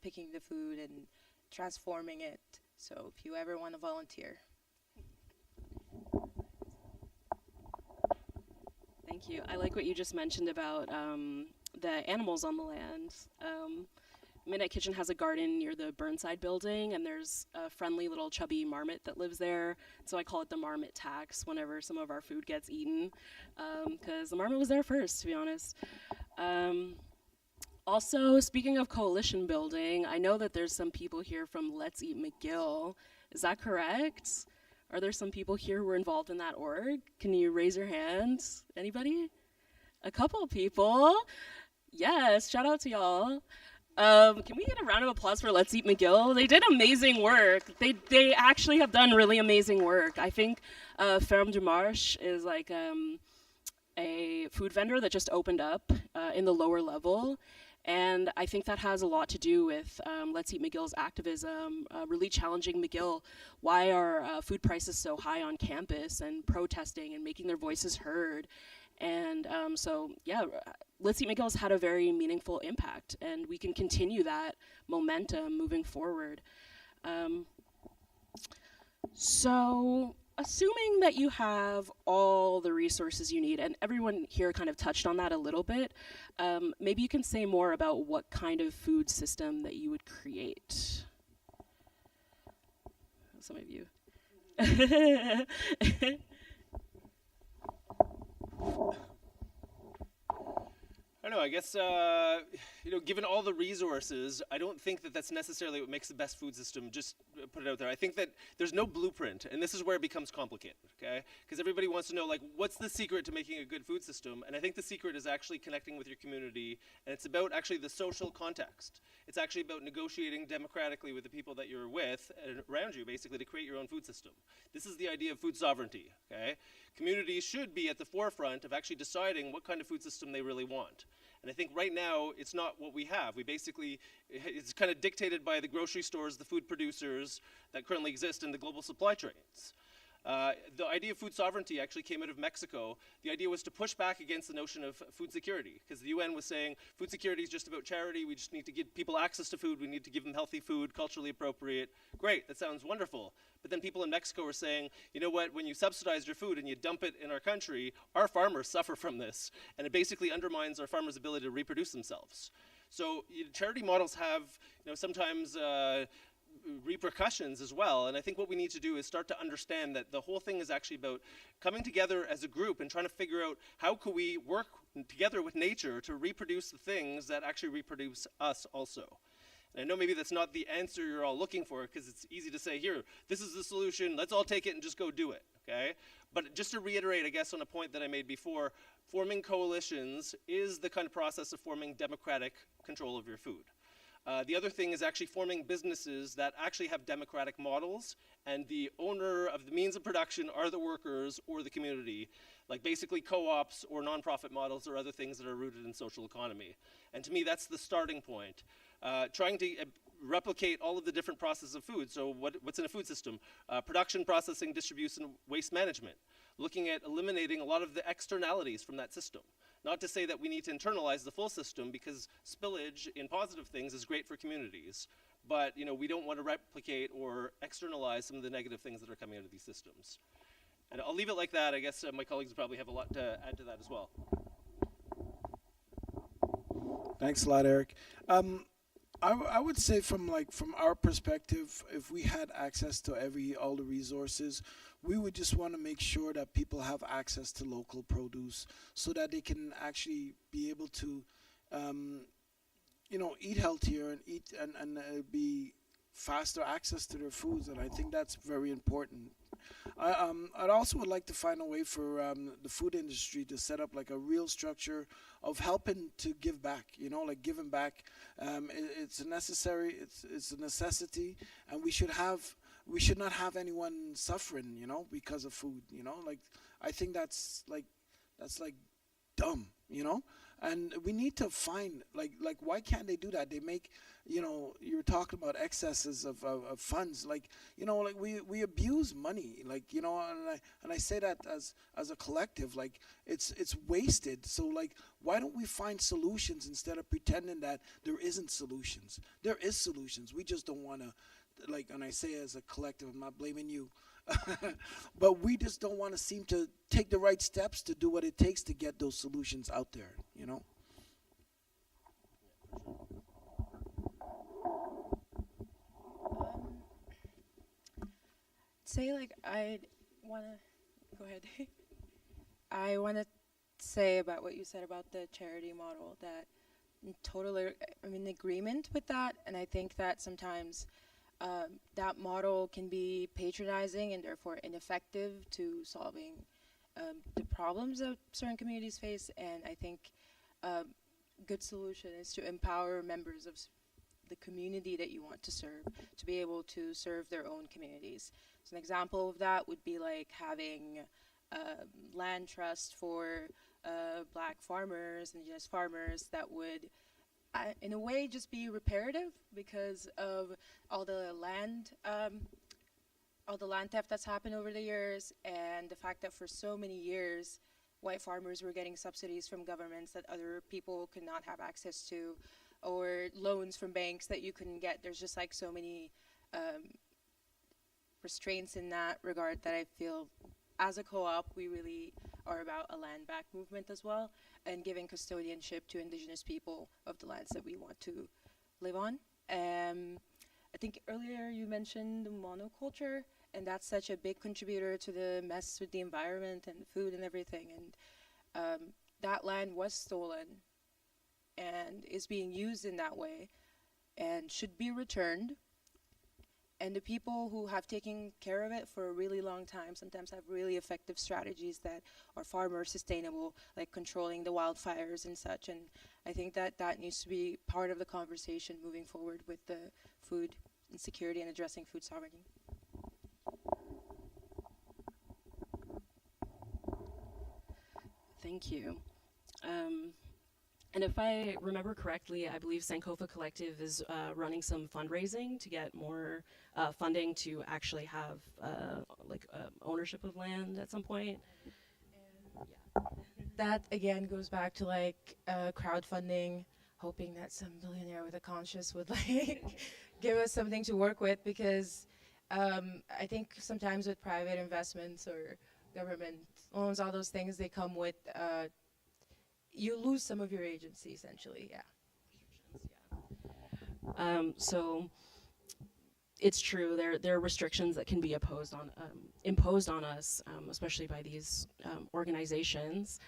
picking the food and transforming it. So if you ever want to volunteer. Thank you. I like what you just mentioned about the animals on the land. Midnight Kitchen has a garden near the Burnside building, and there's a friendly little chubby marmot that lives there. So I call it the marmot tax whenever some of our food gets eaten, because the marmot was there first, to be honest. Also, speaking of coalition building, I know that there's some people here from Let's Eat McGill. Is that correct? Are there some people here who are involved in that org? Can you raise your hand? Anybody? A couple people. Yes, shout out to y'all. Can we get a round of applause for Let's Eat McGill? They did amazing work. They actually have done really amazing work. I think Ferme du Marche is like a food vendor that just opened up in the lower level. And I think that has a lot to do with Let's Eat McGill's activism, really challenging McGill. Why are food prices so high on campus, and protesting and making their voices heard? And so, yeah, Let's Eat McGill has had a very meaningful impact, and we can continue that momentum moving forward. So, assuming that you have all the resources you need, and everyone here kind of touched on that a little bit, maybe you can say more about what kind of food system that you would create. Some of you. I don't know, I guess, given all the resources, I don't think that that's necessarily what makes the best food system, just put it out there. I think that there's no blueprint, and this is where it becomes complicated, okay? Because everybody wants to know, like, what's the secret to making a good food system? And I think the secret is actually connecting with your community, and it's about actually the social context. It's actually about negotiating democratically with the people that you're with and around you, basically, to create your own food system. This is the idea of food sovereignty, okay? Communities should be at the forefront of actually deciding what kind of food system they really want. And I think right now, it's not what we have. It's kind of dictated by the grocery stores, the food producers that currently exist in the global supply chains. The idea of food sovereignty actually came out of Mexico. The idea was to push back against the notion of food security, because the UN was saying food security is just about charity. We just need to give people access to food. We need to give them healthy food, culturally appropriate. Great, that sounds wonderful. But then people in Mexico were saying, you know what, when you subsidize your food and you dump it in our country, our farmers suffer from this, and it basically undermines our farmers' ability to reproduce themselves. So charity models have, sometimes repercussions as well, and I think what we need to do is start to understand that the whole thing is actually about coming together as a group and trying to figure out how could we work together with nature to reproduce the things that actually reproduce us also. And I know maybe that's not the answer you're all looking for, because it's easy to say, here, this is the solution, let's all take it and just go do it, okay? But just to reiterate, I guess, on a point that I made before, forming coalitions is the kind of process of forming democratic control of your food. The other thing is actually forming businesses that actually have democratic models, and the owner of the means of production are the workers or the community, like basically co-ops or nonprofit models or other things that are rooted in social economy. And to me, that's the starting point. Trying to replicate all of the different processes of food. So what's in a food system? Production, processing, distribution, waste management. Looking at eliminating a lot of the externalities from that system. Not to say that we need to internalize the full system, because spillage in positive things is great for communities. But we don't want to replicate or externalize some of the negative things that are coming out of these systems. And I'll leave it like that. I guess my colleagues probably have a lot to add to that as well. Thanks a lot, Eric. I would say from our perspective, if we had access to all the resources, we would just want to make sure that people have access to local produce so that they can actually be able to, eat healthier and eat and be faster access to their foods. And I think that's very important. I'd also would like to find a way for the food industry to set up like a real structure of helping to give back. Like giving back. It's a necessity, and we should not have anyone suffering. Because of food. Like I think that's dumb. And we need to find like why can't they do that? They make you're talking about excesses of funds, like we abuse money, and I say that as a collective, like it's wasted. So like why don't we find solutions instead of pretending that there isn't solutions? There is solutions. We just don't want to, and I say as a collective, I'm not blaming you. But we just don't want to seem to take the right steps to do what it takes to get those solutions out there, Say I want to go ahead. I want to say about what you said about the charity model, that I'm in agreement with that, and I think that sometimes that model can be patronizing and therefore ineffective to solving the problems that certain communities face. And I think a good solution is to empower members of the community that you want to serve to be able to serve their own communities. So an example of that would be like having land trust for Black farmers, indigenous farmers, that would in a way just be reparative because of all the land theft that's happened over the years, and the fact that for so many years white farmers were getting subsidies from governments that other people could not have access to, or loans from banks that you couldn't get. There's just like so many restraints in that regard that I feel as a co-op we really are about a land back movement as well, and giving custodianship to indigenous people of the lands that we want to live on. I think earlier you mentioned monoculture, and that's such a big contributor to the mess with the environment and food and everything. And that land was stolen and is being used in that way and should be returned. And the people who have taken care of it for a really long time sometimes have really effective strategies that are far more sustainable, like controlling the wildfires and such. And I think that that needs to be part of the conversation moving forward with the food insecurity and addressing food sovereignty. Thank you. And if I remember correctly, I believe Sankofa Collective is running some fundraising to get more funding to actually have ownership of land at some point. And yeah. That again goes back to like crowdfunding, hoping that some billionaire with a conscience would like give us something to work with, because I think sometimes with private investments or government loans, all those things, they come with you lose some of your agency, essentially, yeah. So it's true, there are restrictions that can be imposed on us, especially by these organizations.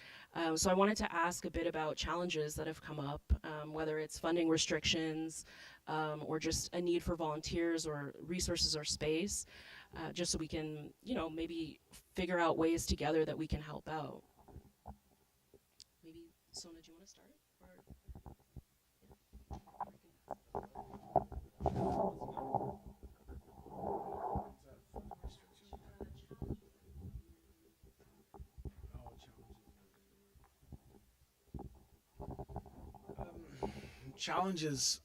So I wanted to ask a bit about challenges that have come up, whether it's funding restrictions or just a need for volunteers or resources or space, just so we can, maybe figure out ways together that we can help out. Maybe, Sona, do you want to start? Challenges.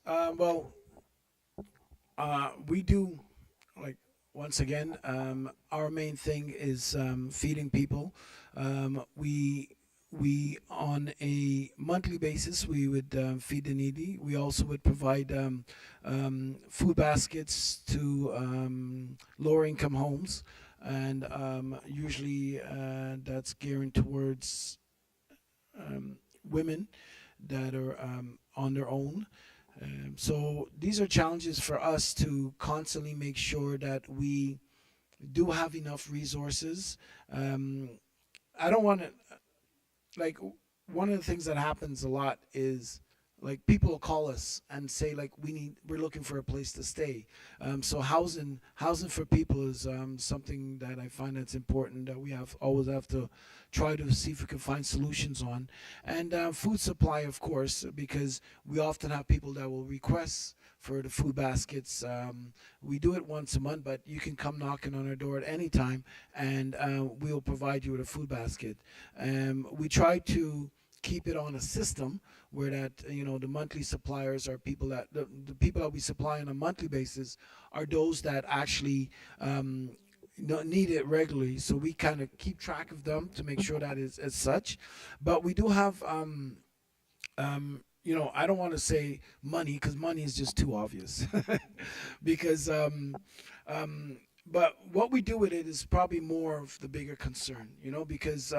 We do, like, once again, our main thing is feeding people. We on a monthly basis, we would feed the needy. We also would provide food baskets to lower income homes. and usually that's geared towards women that are on their own. So these are challenges for us to constantly make sure that we do have enough resources. I don't want to, like, one of the things that happens a lot is like people will call us and say like we're looking for a place to stay. So housing for people is something that I find that's important, that we always have to try to see if we can find solutions on. And food supply, of course, because we often have people that will request for the food baskets. We do it once a month, but you can come knocking on our door at any time, and we'll provide you with a food basket. We try to keep it on a system where that the monthly suppliers are people that the people that we supply on a monthly basis are those that actually need it regularly, so we kind of keep track of them to make sure that is as such. But we do have I don't want to say money, because money is just too obvious. Because but what we do with it is probably more of the bigger concern, because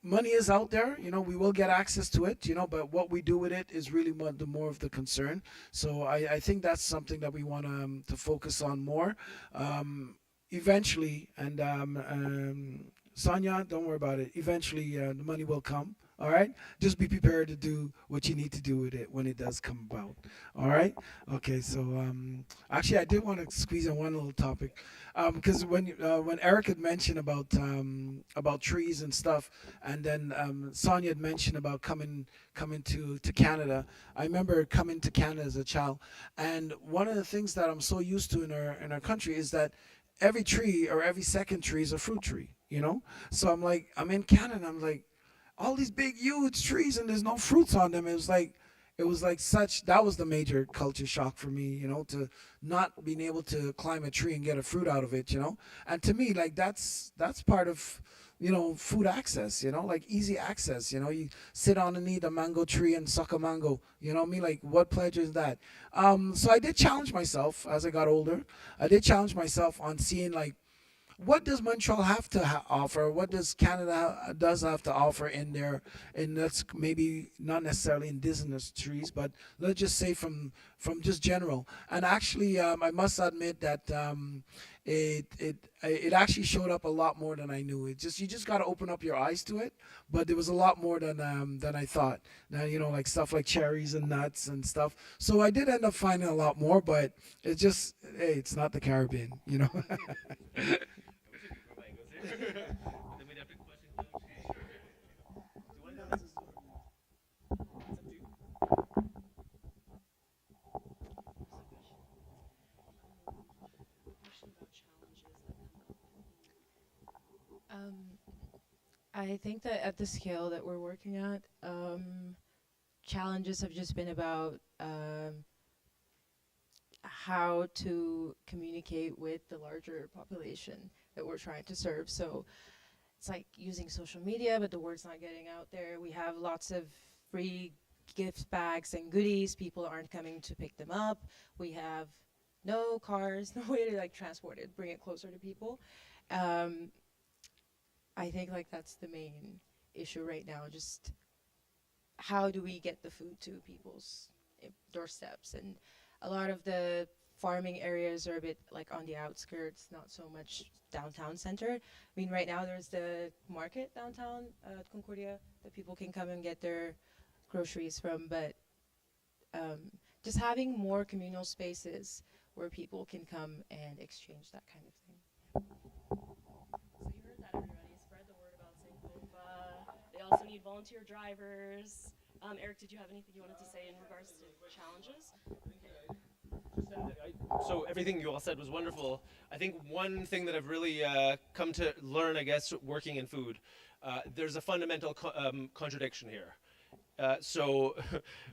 money is out there, we will get access to it, but what we do with it is really more of the concern. So I think that's something that we want to focus on more eventually. And Sonia, don't worry about it. Eventually, the money will come. All right, just be prepared to do what you need to do with it when it does come about. All right, okay. So actually, I did want to squeeze in one little topic, because when Erik had mentioned about trees and stuff, and then Sonia had mentioned about coming to Canada. I remember coming to Canada as a child, and one of the things that I'm so used to in our country is that every tree or every second tree is a fruit tree. So I'm in Canada. I'm like, all these big huge trees and there's no fruits on them. It was like that was the major culture shock for me, to not being able to climb a tree and get a fruit out of it. And to me, like, that's part of food access, like easy access. You sit underneath a mango tree and suck a mango. Like, what pleasure is that? So I did challenge myself as I got older. I did challenge myself on seeing, like, what does Montreal have to offer? What does Canada does have to offer in there? And that's maybe not necessarily indigenous trees, but let's just say from just general. And actually, I must admit that it actually showed up a lot more than I knew. You just got to open up your eyes to it. But there was a lot more than I thought. Now, like stuff like cherries and nuts and stuff. So I did end up finding a lot more, but it's just, hey, it's not the Caribbean. I think that at the scale that we're working at, challenges have just been about how to communicate with the larger population that we're trying to serve. So it's like using social media, but the word's not getting out there. We have lots of free gift bags and goodies. People aren't coming to pick them up. We have no cars, no way to like transport it, bring it closer to people. I think like that's the main issue right now. Just how do we get the food to people's doorsteps? And a lot of the farming areas are a bit like on the outskirts, not so much downtown center. I mean, right now there's the market downtown Concordia that people can come and get their groceries from, but just having more communal spaces where people can come and exchange that kind of thing. So you heard that, everybody. Spread the word about Sankofa. They also need volunteer drivers. Erik, did you have anything you wanted to say in regards to challenges? So everything you all said was wonderful. I think one thing that I've really come to learn, I guess, working in food, there's a fundamental contradiction here. So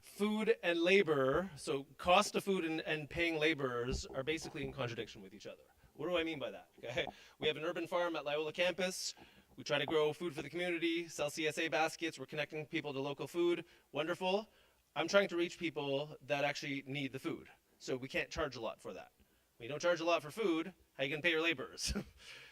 food and labor, so cost of food and paying laborers are basically in contradiction with each other. What do I mean by that? Okay, we have an urban farm at Loyola campus. We try to grow food for the community, sell CSA baskets. We're connecting people to local food. Wonderful. I'm trying to reach people that actually need the food. So we can't charge a lot for that. When you don't charge a lot for food, how are you going to pay your laborers?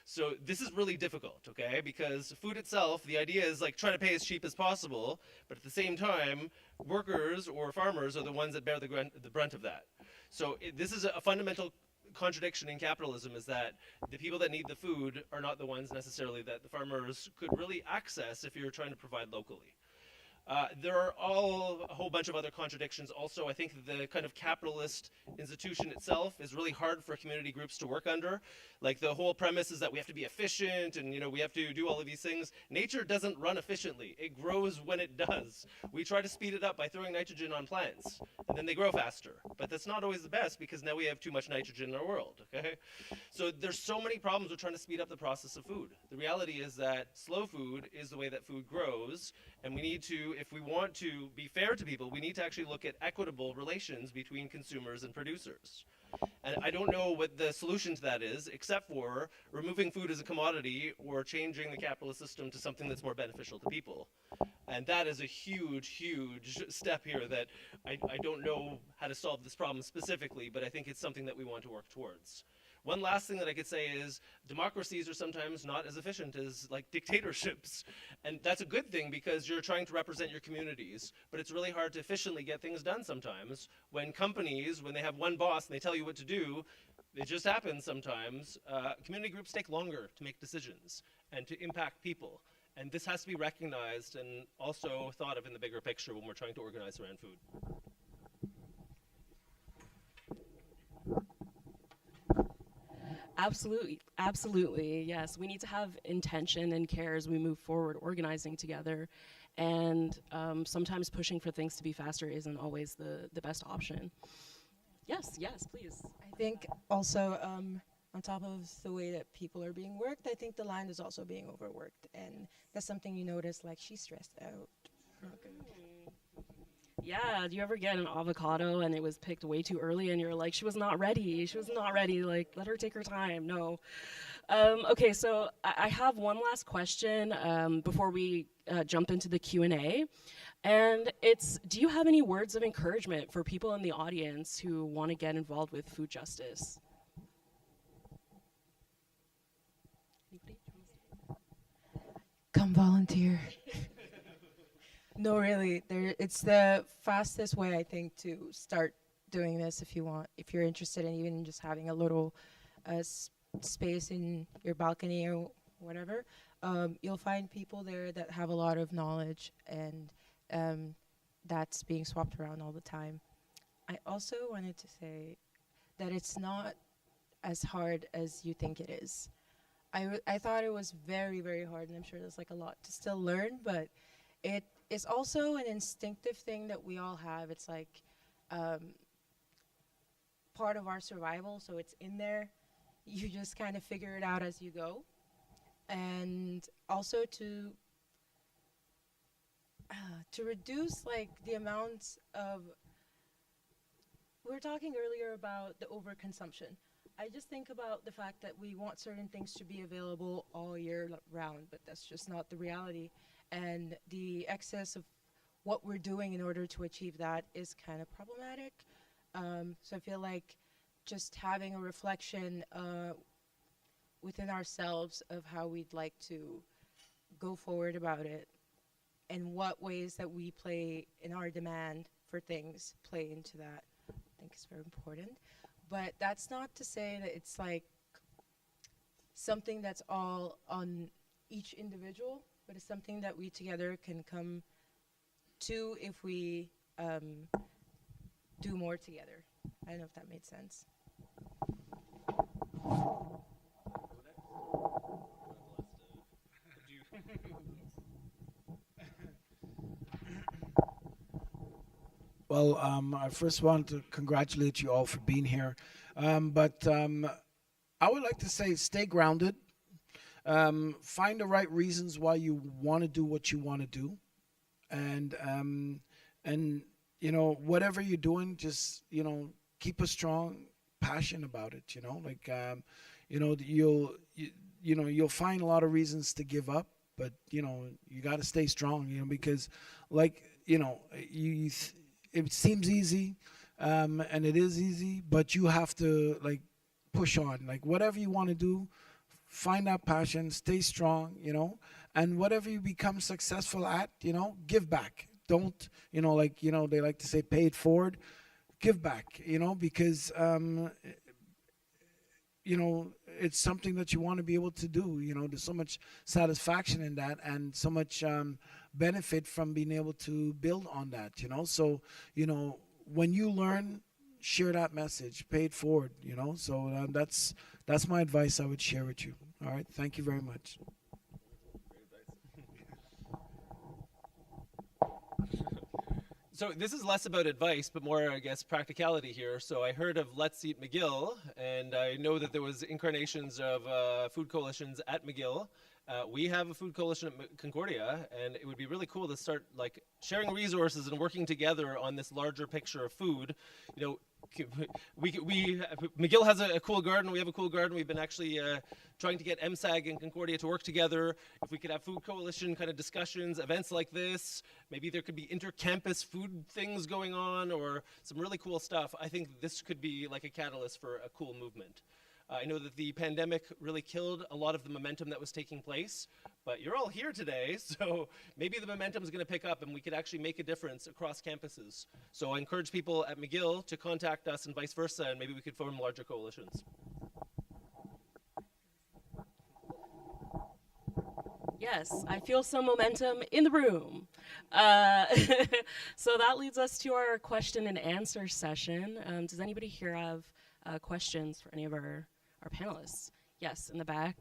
So this is really difficult, okay? Because food itself, the idea is like try to pay as cheap as possible, but at the same time, workers or farmers are the ones that bear the brunt of that. So this is a fundamental contradiction in capitalism, is that the people that need the food are not the ones necessarily that the farmers could really access if you're trying to provide locally. There are a whole bunch of other contradictions also. I think the kind of capitalist institution itself is really hard for community groups to work under. Like the whole premise is that we have to be efficient and we have to do all of these things. Nature doesn't run efficiently. It grows when it does. We try to speed it up by throwing nitrogen on plants and then they grow faster. But that's not always the best because now we have too much nitrogen in our world, okay? So there's so many problems with trying to speed up the process of food. The reality is that slow food is the way that food grows, and we need to, if we want to be fair to people, we need to actually look at equitable relations between consumers and producers. And I don't know what the solution to that is, except for removing food as a commodity or changing the capitalist system to something that's more beneficial to people. And that is a huge, huge step here that I don't know how to solve this problem specifically, but I think it's something that we want to work towards. One last thing that I could say is democracies are sometimes not as efficient as like dictatorships. And that's a good thing because you're trying to represent your communities, but it's really hard to efficiently get things done sometimes when companies, when they have one boss and they tell you what to do, it just happens sometimes. Community groups take longer to make decisions and to impact people. And this has to be recognized and also thought of in the bigger picture when we're trying to organize around food. Absolutely, absolutely, yes. We need to have intention and care as we move forward, organizing together, and sometimes pushing for things to be faster isn't always the best option. Yes, please. I think also on top of the way that people are being worked, I think the line is also being overworked, and that's something you notice, like she's stressed out. Yeah, do you ever get an avocado and it was picked way too early and you're like, she was not ready, like, let her take her time, no. Okay, so I have one last question before we jump into the Q&A, and it's, do you have any words of encouragement for people in the audience who want to get involved with food justice? Anybody? Come volunteer. No, really, it's the fastest way, I think, to start doing this if you're interested in even just having a little space in your balcony or whatever. You'll find people there that have a lot of knowledge, and that's being swapped around all the time. I also wanted to say that it's not as hard as you think it is. I thought it was very, very hard, and I'm sure there's like a lot to still learn, but it's also an instinctive thing that we all have. It's like part of our survival, so it's in there. You just kind of figure it out as you go. And also to reduce like the amounts of, we were talking earlier about the overconsumption. I just think about the fact that we want certain things to be available all year round, but that's just not the reality. And the excess of what we're doing in order to achieve that is kind of problematic. So I feel like just having a reflection within ourselves of how we'd like to go forward about it and what ways that we play in our demand for things play into that, I think is very important. But that's not to say that it's like something that's all on each individual, but it's something that we together can come to if we do more together. I don't know if that made sense. Well, I first want to congratulate you all for being here. But I would like to say stay grounded. Find the right reasons why you want to do what you want to do. And you know, whatever you're doing, just, you know, keep a strong passion about it, you know. Like, you know, you'll find a lot of reasons to give up, but, you know, you got to stay strong, you know, because, like, you know, it seems easy, and it is easy, but you have to, like, push on. Like, whatever you want to do, find that passion, stay strong, and whatever you become successful at, give back. Don't, they like to say pay it forward, give back, because, it's something that you want to be able to do. There's so much satisfaction in that and so much benefit from being able to build on that, So, when you learn, share that message, pay it forward, So that's my advice I would share with you. All right, thank you very much. So this is less about advice, but more, I guess, practicality here. So I heard of Let's Eat McGill, and I know that there was incarnations of food coalitions at McGill. We have a food coalition at Concordia, and it would be really cool to start sharing resources and working together on this larger picture of food. McGill has a cool garden. We have a cool garden. We've been actually trying to get MSAG and Concordia to work together. If we could have food coalition kind of discussions, events like this, maybe there could be inter-campus food things going on or some really cool stuff. I think this could be like a catalyst for a cool movement. I know that the pandemic really killed a lot of the momentum that was taking place, but you're all here today, so maybe the momentum is going to pick up and we could actually make a difference across campuses. So I encourage people at McGill to contact us and vice versa, and maybe we could form larger coalitions. Yes, I feel some momentum in the room. So that leads us to our question and answer session. Does anybody here have questions for any of our panelists? Yes, in the back.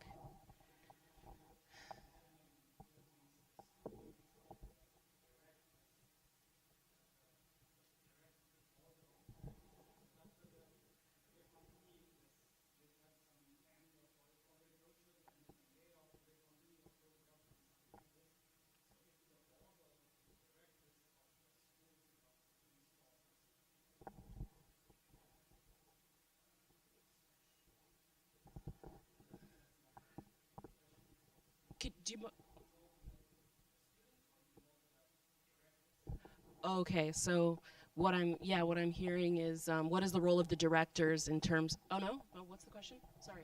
Okay, so what I'm hearing is what is the role of the directors in terms? Oh no, what's the question? Sorry.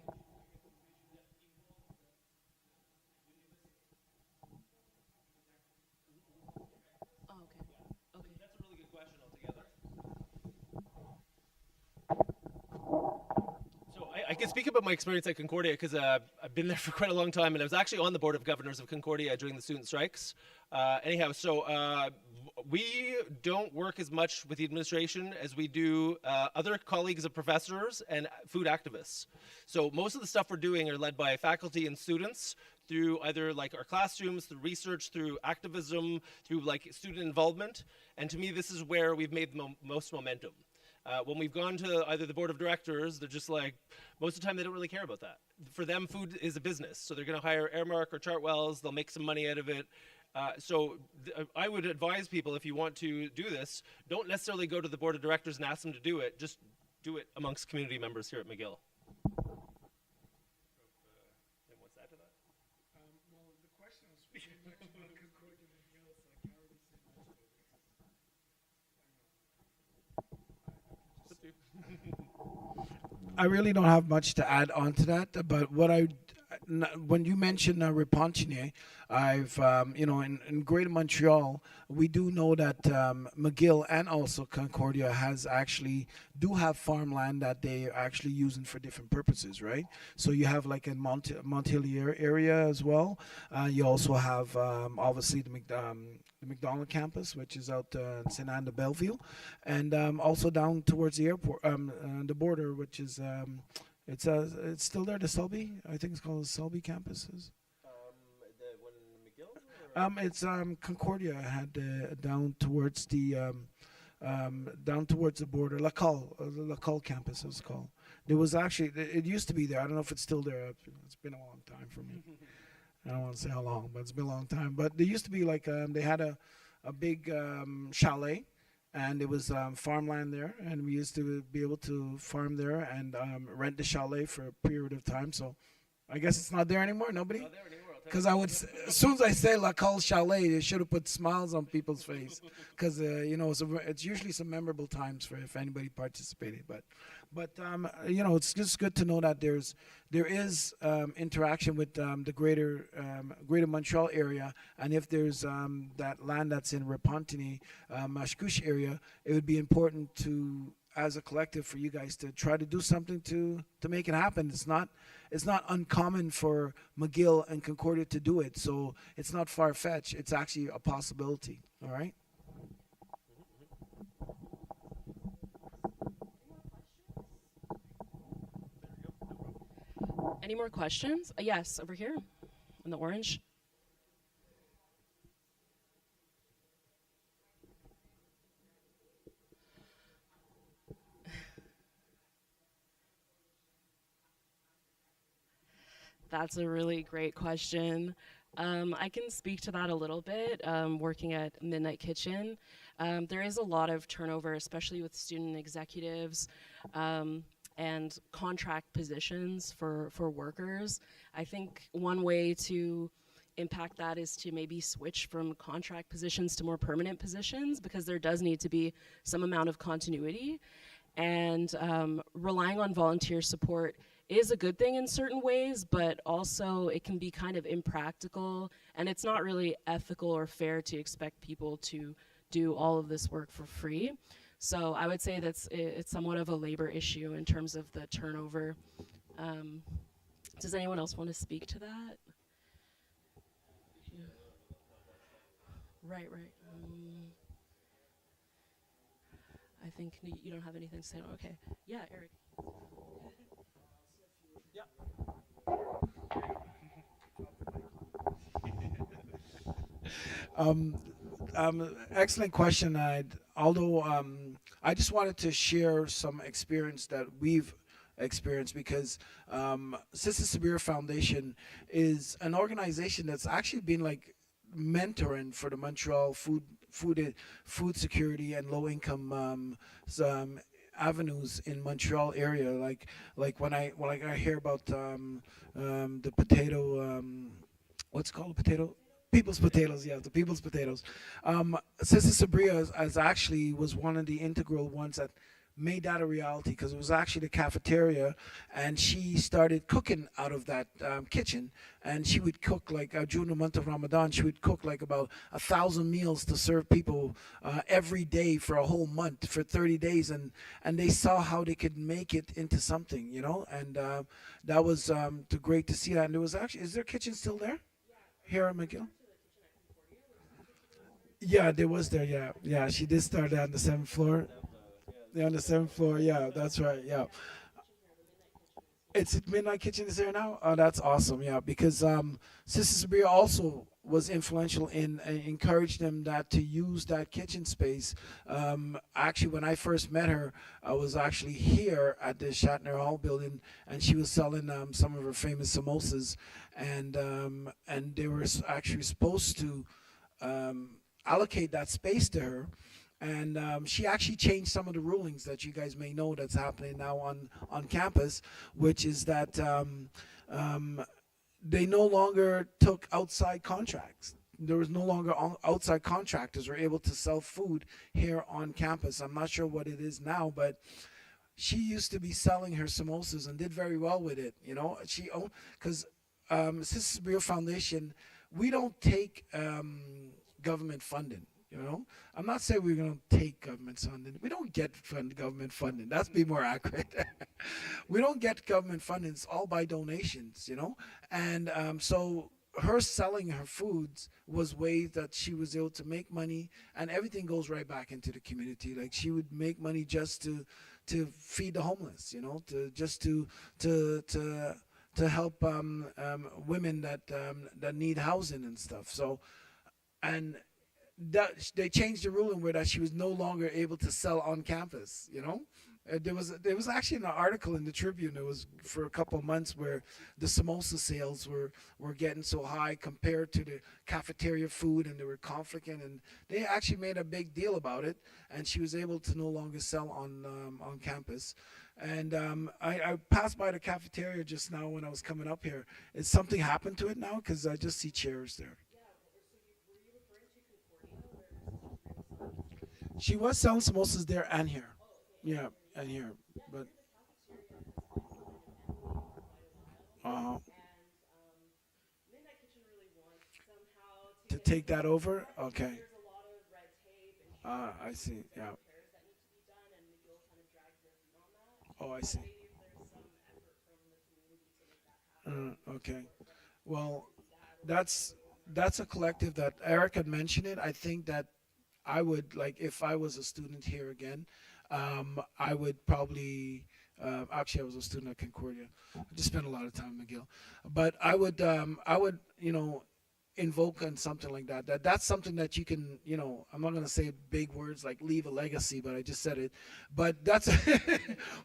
Oh, okay. Okay. That's a really good question altogether. So I can speak about my experience at Concordia because I've been there for quite a long time, and I was actually on the board of governors of Concordia during the student strikes. We don't work as much with the administration as we do other colleagues of professors and food activists. So most of the stuff we're doing are led by faculty and students through either our classrooms, through research, through activism, through student involvement. And to me, this is where we've made the most momentum. When we've gone to either the board of directors, they're just most of the time they don't really care about that. For them, food is a business. So they're going to hire Airmark or Chartwells. They'll make some money out of it. I would advise people, if you want to do this, don't necessarily go to the board of directors and ask them to do it. Just do it amongst community members here at McGill. What's that to that? Well, the question was speaking much about Concordia and McGill, so I can't really say much to this. I really don't have much to add on to that, but when you mentioned Repentigny, I've, in Greater Montreal, we do know that McGill and also Concordia do have farmland that they are actually using for different purposes, right? So you have in Montpelier area as well. You also have obviously the McDonald campus, which is out in St. Anne de Belleville, and also down towards the airport, the border, which is it's still there, the Selby. I think it's called the Selby campuses. The one in McGill? It's Concordia had down towards the border. Lacolle campus is called. There was actually, it used to be there. I don't know if it's still there. It's been a long time for me. I don't want to say how long, but it's been a long time. But there used to be they had a big chalet. And it was farmland there, and we used to be able to farm there and rent the chalet for a period of time. So I guess it's not there anymore. Nobody? Not there anymore. Because I would, as soon as I say La Col Chalet, they should have put smiles on people's face. Because it's usually some memorable times for if anybody participated. But it's just good to know that there is interaction with the greater Montreal area, and if there's that land that's in Repentigny, Mashkush area, it would be important to, as a collective, for you guys to try to do something to make it happen. It's not uncommon for McGill and Concordia to do it, so it's not far-fetched. It's actually a possibility. All right. Any more questions? Yes, over here in the orange. That's a really great question. I can speak to that a little bit. Working at Midnight Kitchen, there is a lot of turnover, especially with student executives and contract positions for workers. I think one way to impact that is to maybe switch from contract positions to more permanent positions, because there does need to be some amount of continuity. And relying on volunteer support is a good thing in certain ways, but also it can be kind of impractical, and it's not really ethical or fair to expect people to do all of this work for free. So I would say it's somewhat of a labor issue in terms of the turnover. Does anyone else want to speak to that? Yeah. Right. I think you don't have anything to say. Okay. Yeah, Erik. Excellent question. Although I just wanted to share some experience that we've experienced, because Sister Sabria Foundation is an organization that's actually been like mentoring for the Montreal food security and low income avenues in Montreal area. Like when I hear about the potato, what's it called, potato? People's potatoes, yeah, the people's potatoes. Sister Sabria actually was one of the integral ones that made that a reality, because it was actually the cafeteria, and she started cooking out of that kitchen, and she would cook like during the month of Ramadan, she would cook like about 1,000 meals to serve people every day for a whole month, for 30 days, and they saw how they could make it into something, and that was great to see that. And there was actually, is their kitchen still there? Here at McGill? Yeah, there was there. Yeah. She did start on the 7th floor. Yeah, on the 7th floor. Yeah, that's right. Yeah. It's Midnight Kitchen is there now. Oh, that's awesome. Yeah, because Sister Sabria also was influential in encouraging them to use that kitchen space. Actually, when I first met her, I was actually here at the Shatner Hall building, and she was selling some of her famous samosas, and they were actually supposed to allocate that space to her. And she actually changed some of the rulings that you guys may know that's happening now on campus, which is that they no longer took outside contracts. There was no longer outside contractors were able to sell food here on campus. I'm not sure what it is now, but she used to be selling her samosas and did very well with it. She owned, because Sister Sabria Foundation, we don't take government funding. I'm not saying we're going to take government funding. We don't get government funding. That's be more accurate. We don't get government funding. It's all by donations, And so her selling her foods was ways that she was able to make money, and everything goes right back into the community. Like, she would make money just to feed the homeless, to help women that need housing and stuff. So, and that they changed the ruling where that she was no longer able to sell on campus, There was actually an article in the Tribune. It was for a couple of months where the samosa sales were getting so high compared to the cafeteria food, and they were conflicting, and they actually made a big deal about it. And she was able to no longer sell on campus. And I passed by the cafeteria just now when I was coming up here. Is something happened to it now? Because I just see chairs there. She was selling samosas there and here. Yeah, and here. But to take that over? Okay. I see. Yeah. Oh, I see. Okay. Well, that's a collective that Erik had mentioned it. I think that I would, like, if I was a student here again, I would probably actually I was a student at Concordia. I just spent a lot of time in McGill, but I would invoke on something like that. That's something that you can, I'm not going to say big words like leave a legacy, but I just said it. But that's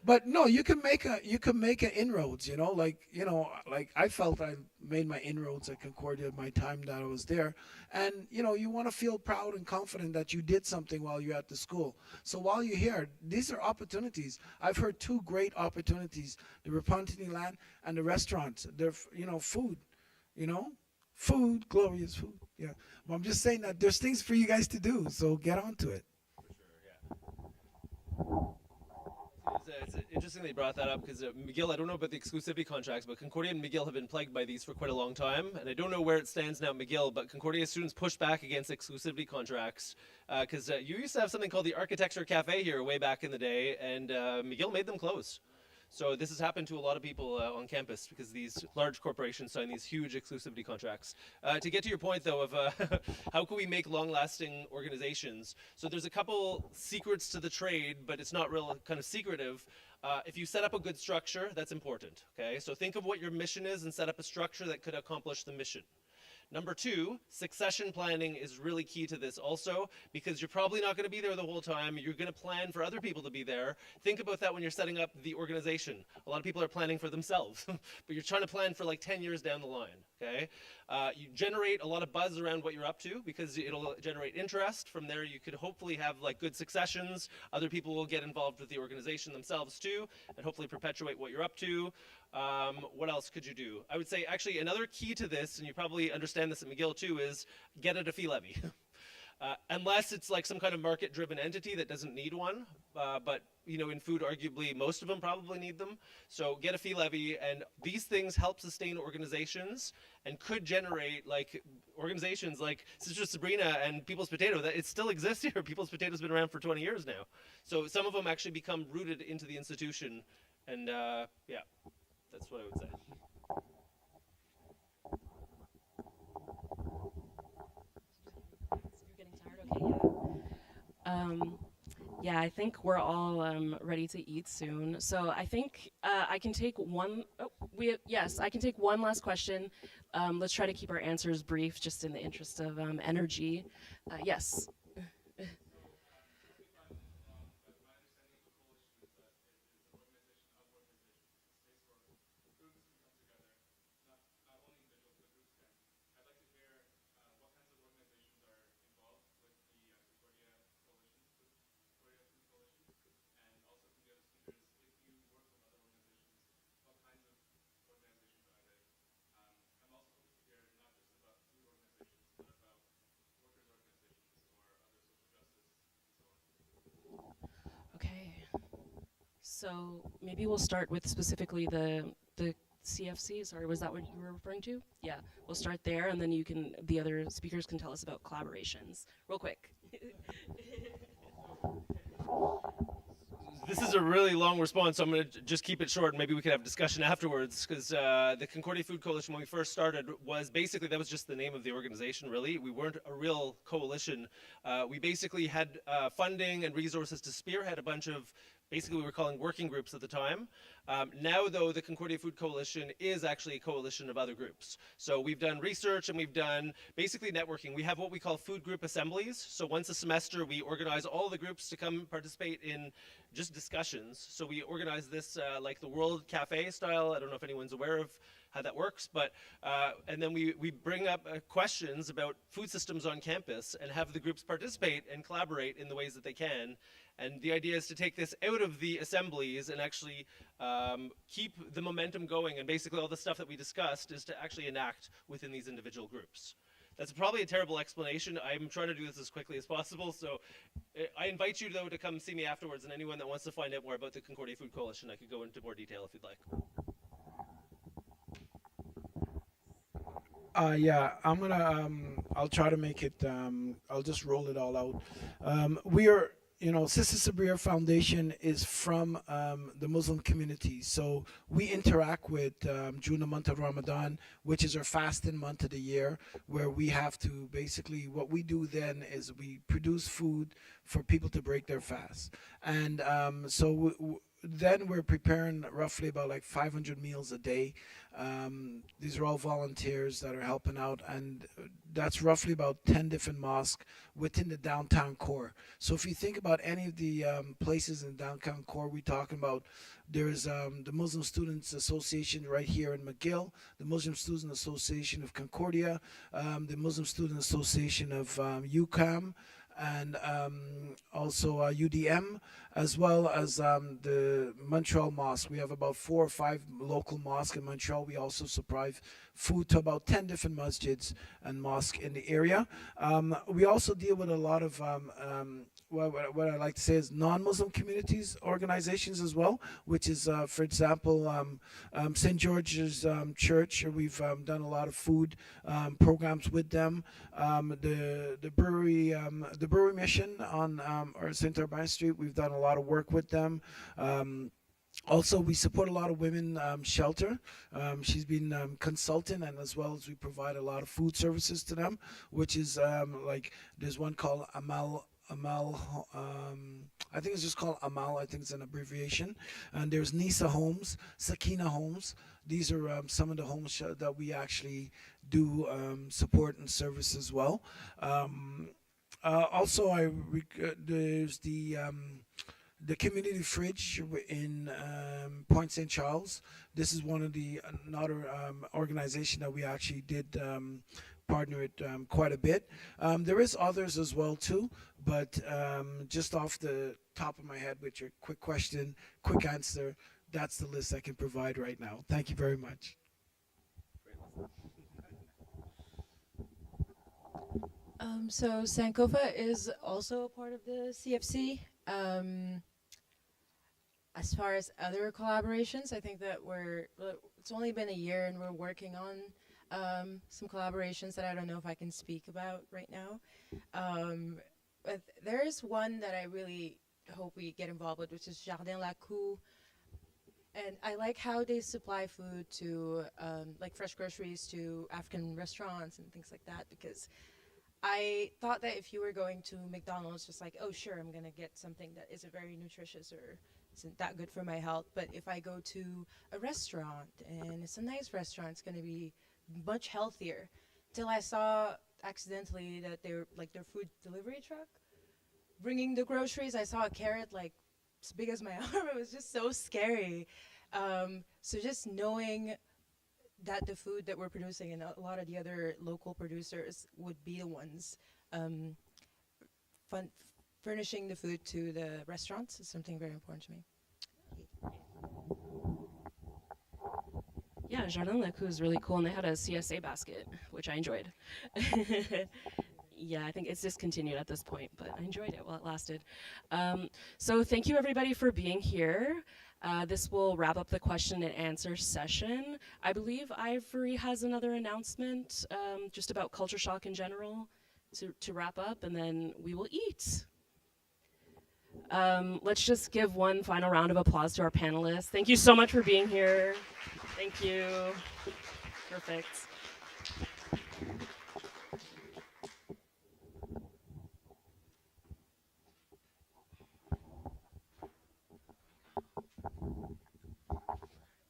but no, you can make a inroads, like I felt I made my inroads at Concordia my time that I was there. And you want to feel proud and confident that you did something while you're at the school. So while you're here, these are opportunities. I've heard two great opportunities: the Repentigny land and the restaurants. They're food, food, glorious food. Yeah. Well, I'm just saying that there's things for you guys to do, so get on to it. It's interesting that you brought that up because McGill, I don't know about the exclusivity contracts, but Concordia and McGill have been plagued by these for quite a long time. And I don't know where it stands now at McGill, but Concordia students push back against exclusivity contracts because you used to have something called the Architecture Cafe here way back in the day, and McGill made them close. So this has happened to a lot of people on campus because these large corporations sign these huge exclusivity contracts. To get to your point, though, of how can we make long-lasting organizations? So there's a couple secrets to the trade, but it's not real kind of secretive. If you set up a good structure, that's important. Okay, so think of what your mission is and set up a structure that could accomplish the mission. Number two, succession planning is really key to this also, because you're probably not going to be there the whole time. You're going to plan for other people to be there. Think about that when you're setting up the organization. A lot of people are planning for themselves, but you're trying to plan for like 10 years down the line, okay? You generate a lot of buzz around what you're up to because it'll generate interest. From there, you could hopefully have like good successions. Other people will get involved with the organization themselves too, and hopefully perpetuate what you're up to. What else could you do? I would say actually another key to this, and you probably understand this at McGill too, is get at a fee levy. Unless it's like some kind of market-driven entity that doesn't need one, but in food, arguably most of them probably need them. So get a fee levy, and these things help sustain organizations and could generate like organizations like Sister Sabria and People's Potato. That it still exists here. People's Potato's been around for 20 years now. So some of them actually become rooted into the institution, and yeah, that's what I would say. Yeah, I think we're all ready to eat soon. So I think I can take one. Oh, yes, I can take one last question. Let's try to keep our answers brief, just in the interest of energy. Yes. So maybe we'll start with specifically the CFC. Sorry, was that what you were referring to? Yeah, we'll start there, and then the other speakers can tell us about collaborations, real quick. This is a really long response, so I'm going to just keep it short, and maybe we could have discussion afterwards, because the Concordia Food Coalition, when we first started, was basically, that was just the name of the organization, really. We weren't a real coalition. We basically had funding and resources to spearhead a bunch of basically we were calling working groups at the time. Now, though, the Concordia Food Coalition is actually a coalition of other groups. So we've done research and we've done basically networking. We have what we call food group assemblies. So once a semester, we organize all the groups to come participate in just discussions. So we organize this like the World Cafe style. I don't know if anyone's aware of how that works, but and then we bring up questions about food systems on campus and have the groups participate and collaborate in the ways that they can. And the idea is to take this out of the assemblies and actually keep the momentum going, and basically all the stuff that we discussed is to actually enact within these individual groups. That's probably a terrible explanation. I'm trying to do this as quickly as possible, so I invite you, though, to come see me afterwards, and anyone that wants to find out more about the Concordia Food Coalition, I could go into more detail if you'd like. Yeah, I'm gonna. I'll try to make it. I'll just roll it all out. We are, Sister Sabria Foundation is from the Muslim community, so we interact with during the month of Ramadan, which is our fasting month of the year, where we have to basically what we do then is we produce food for people to break their fast, and then we're preparing roughly about like 500 meals a day. These are all volunteers that are helping out, and that's roughly about 10 different mosques within the downtown core. So if you think about any of the places in downtown core we're talking about, there's the Muslim Students Association right here in McGill, the Muslim Student Association of Concordia, the Muslim Student Association of UCAM, and also UDM, as well as the Montreal Mosque. We have about 4 or 5 local mosques in Montreal. We also supply food to about 10 different masjids and mosques in the area. We also deal with a lot of what I like to say is non-Muslim communities, organizations as well, which is, for example, St. George's Church. We've done a lot of food programs with them. The brewery mission on or St. Urbain Street, we've done a lot of work with them. Also, we support a lot of women shelter. She's been consulting, and as well as we provide a lot of food services to them, which is like there's one called Amal, I think it's just called Amal, I think it's an abbreviation. And there's Nisa Homes, Sakina Homes. These are some of the homes that we actually do support and service as well. Also, there's the community fridge in Point St. Charles. This is one of the another organization that we actually did partner with quite a bit. There is others as well too, but just off the top of my head with your quick question, quick answer, that's the list I can provide right now. Thank you very much. So Sankofa is also a part of the CFC. As far as other collaborations, I think that it's only been a year and we're working on some collaborations that I don't know if I can speak about right now. But there is one that I really hope we get involved with, which is Jardin La Cou. And I like how they supply food to, like fresh groceries to African restaurants and things like that, because I thought that if you were going to McDonald's, just like, oh sure, I'm gonna get something that isn't very nutritious or isn't that good for my health. But if I go to a restaurant and it's a nice restaurant, it's gonna be much healthier. Till I saw accidentally that they were like their food delivery truck bringing the groceries. I saw a carrot like as big as my arm. It was just so scary. So just knowing that the food that we're producing and a lot of the other local producers would be the ones furnishing the food to the restaurants is something very important to me. Yeah, Jardin La Cou is really cool, and they had a CSA basket, which I enjoyed. Yeah, I think it's discontinued at this point, but I enjoyed it while it lasted. So thank you everybody for being here. This will wrap up the question and answer session. I believe Ivory has another announcement just about culture shock in general to wrap up, and then we will eat. Let's just give one final round of applause to our panelists. Thank you so much for being here. Thank you. Perfect.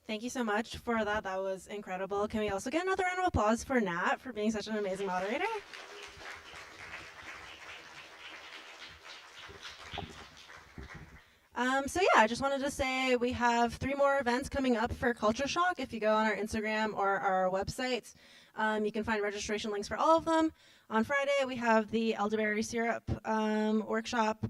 Thank you so much for that. That was incredible. Can we also get another round of applause for Nat for being such an amazing moderator? So yeah, I just wanted to say we have 3 more events coming up for Culture Shock. If you go on our Instagram or our website, you can find registration links for all of them. On Friday, we have the elderberry syrup workshop.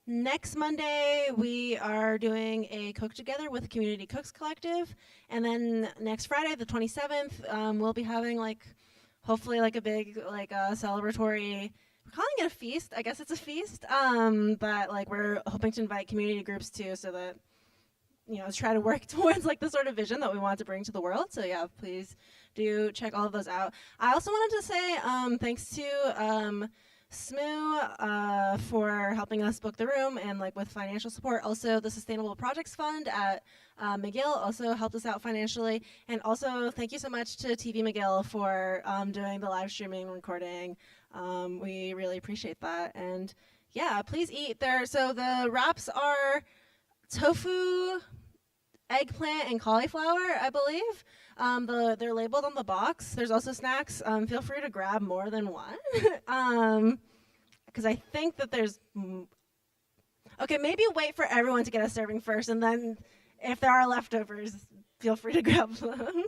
Next Monday, we are doing a Cook Together with Community Cooks Collective. And then next Friday, the 27th, we'll be having hopefully a big celebratory, we're calling it a feast. I guess it's a feast. But we're hoping to invite community groups too, so that, try to work towards the sort of vision that we want to bring to the world. So yeah, please do check all of those out. I also wanted to say thanks to SMU for helping us book the room and with financial support. Also, the Sustainable Projects Fund at McGill also helped us out financially. And also, thank you so much to TV McGill for doing the live streaming and recording. We really appreciate that. And yeah, please eat there. So the wraps are tofu, eggplant, and cauliflower, I believe. They're labeled on the box. There's also snacks. Feel free to grab more than one. Because I think that there's... Okay, maybe wait for everyone to get a serving first, and then if there are leftovers, feel free to grab them.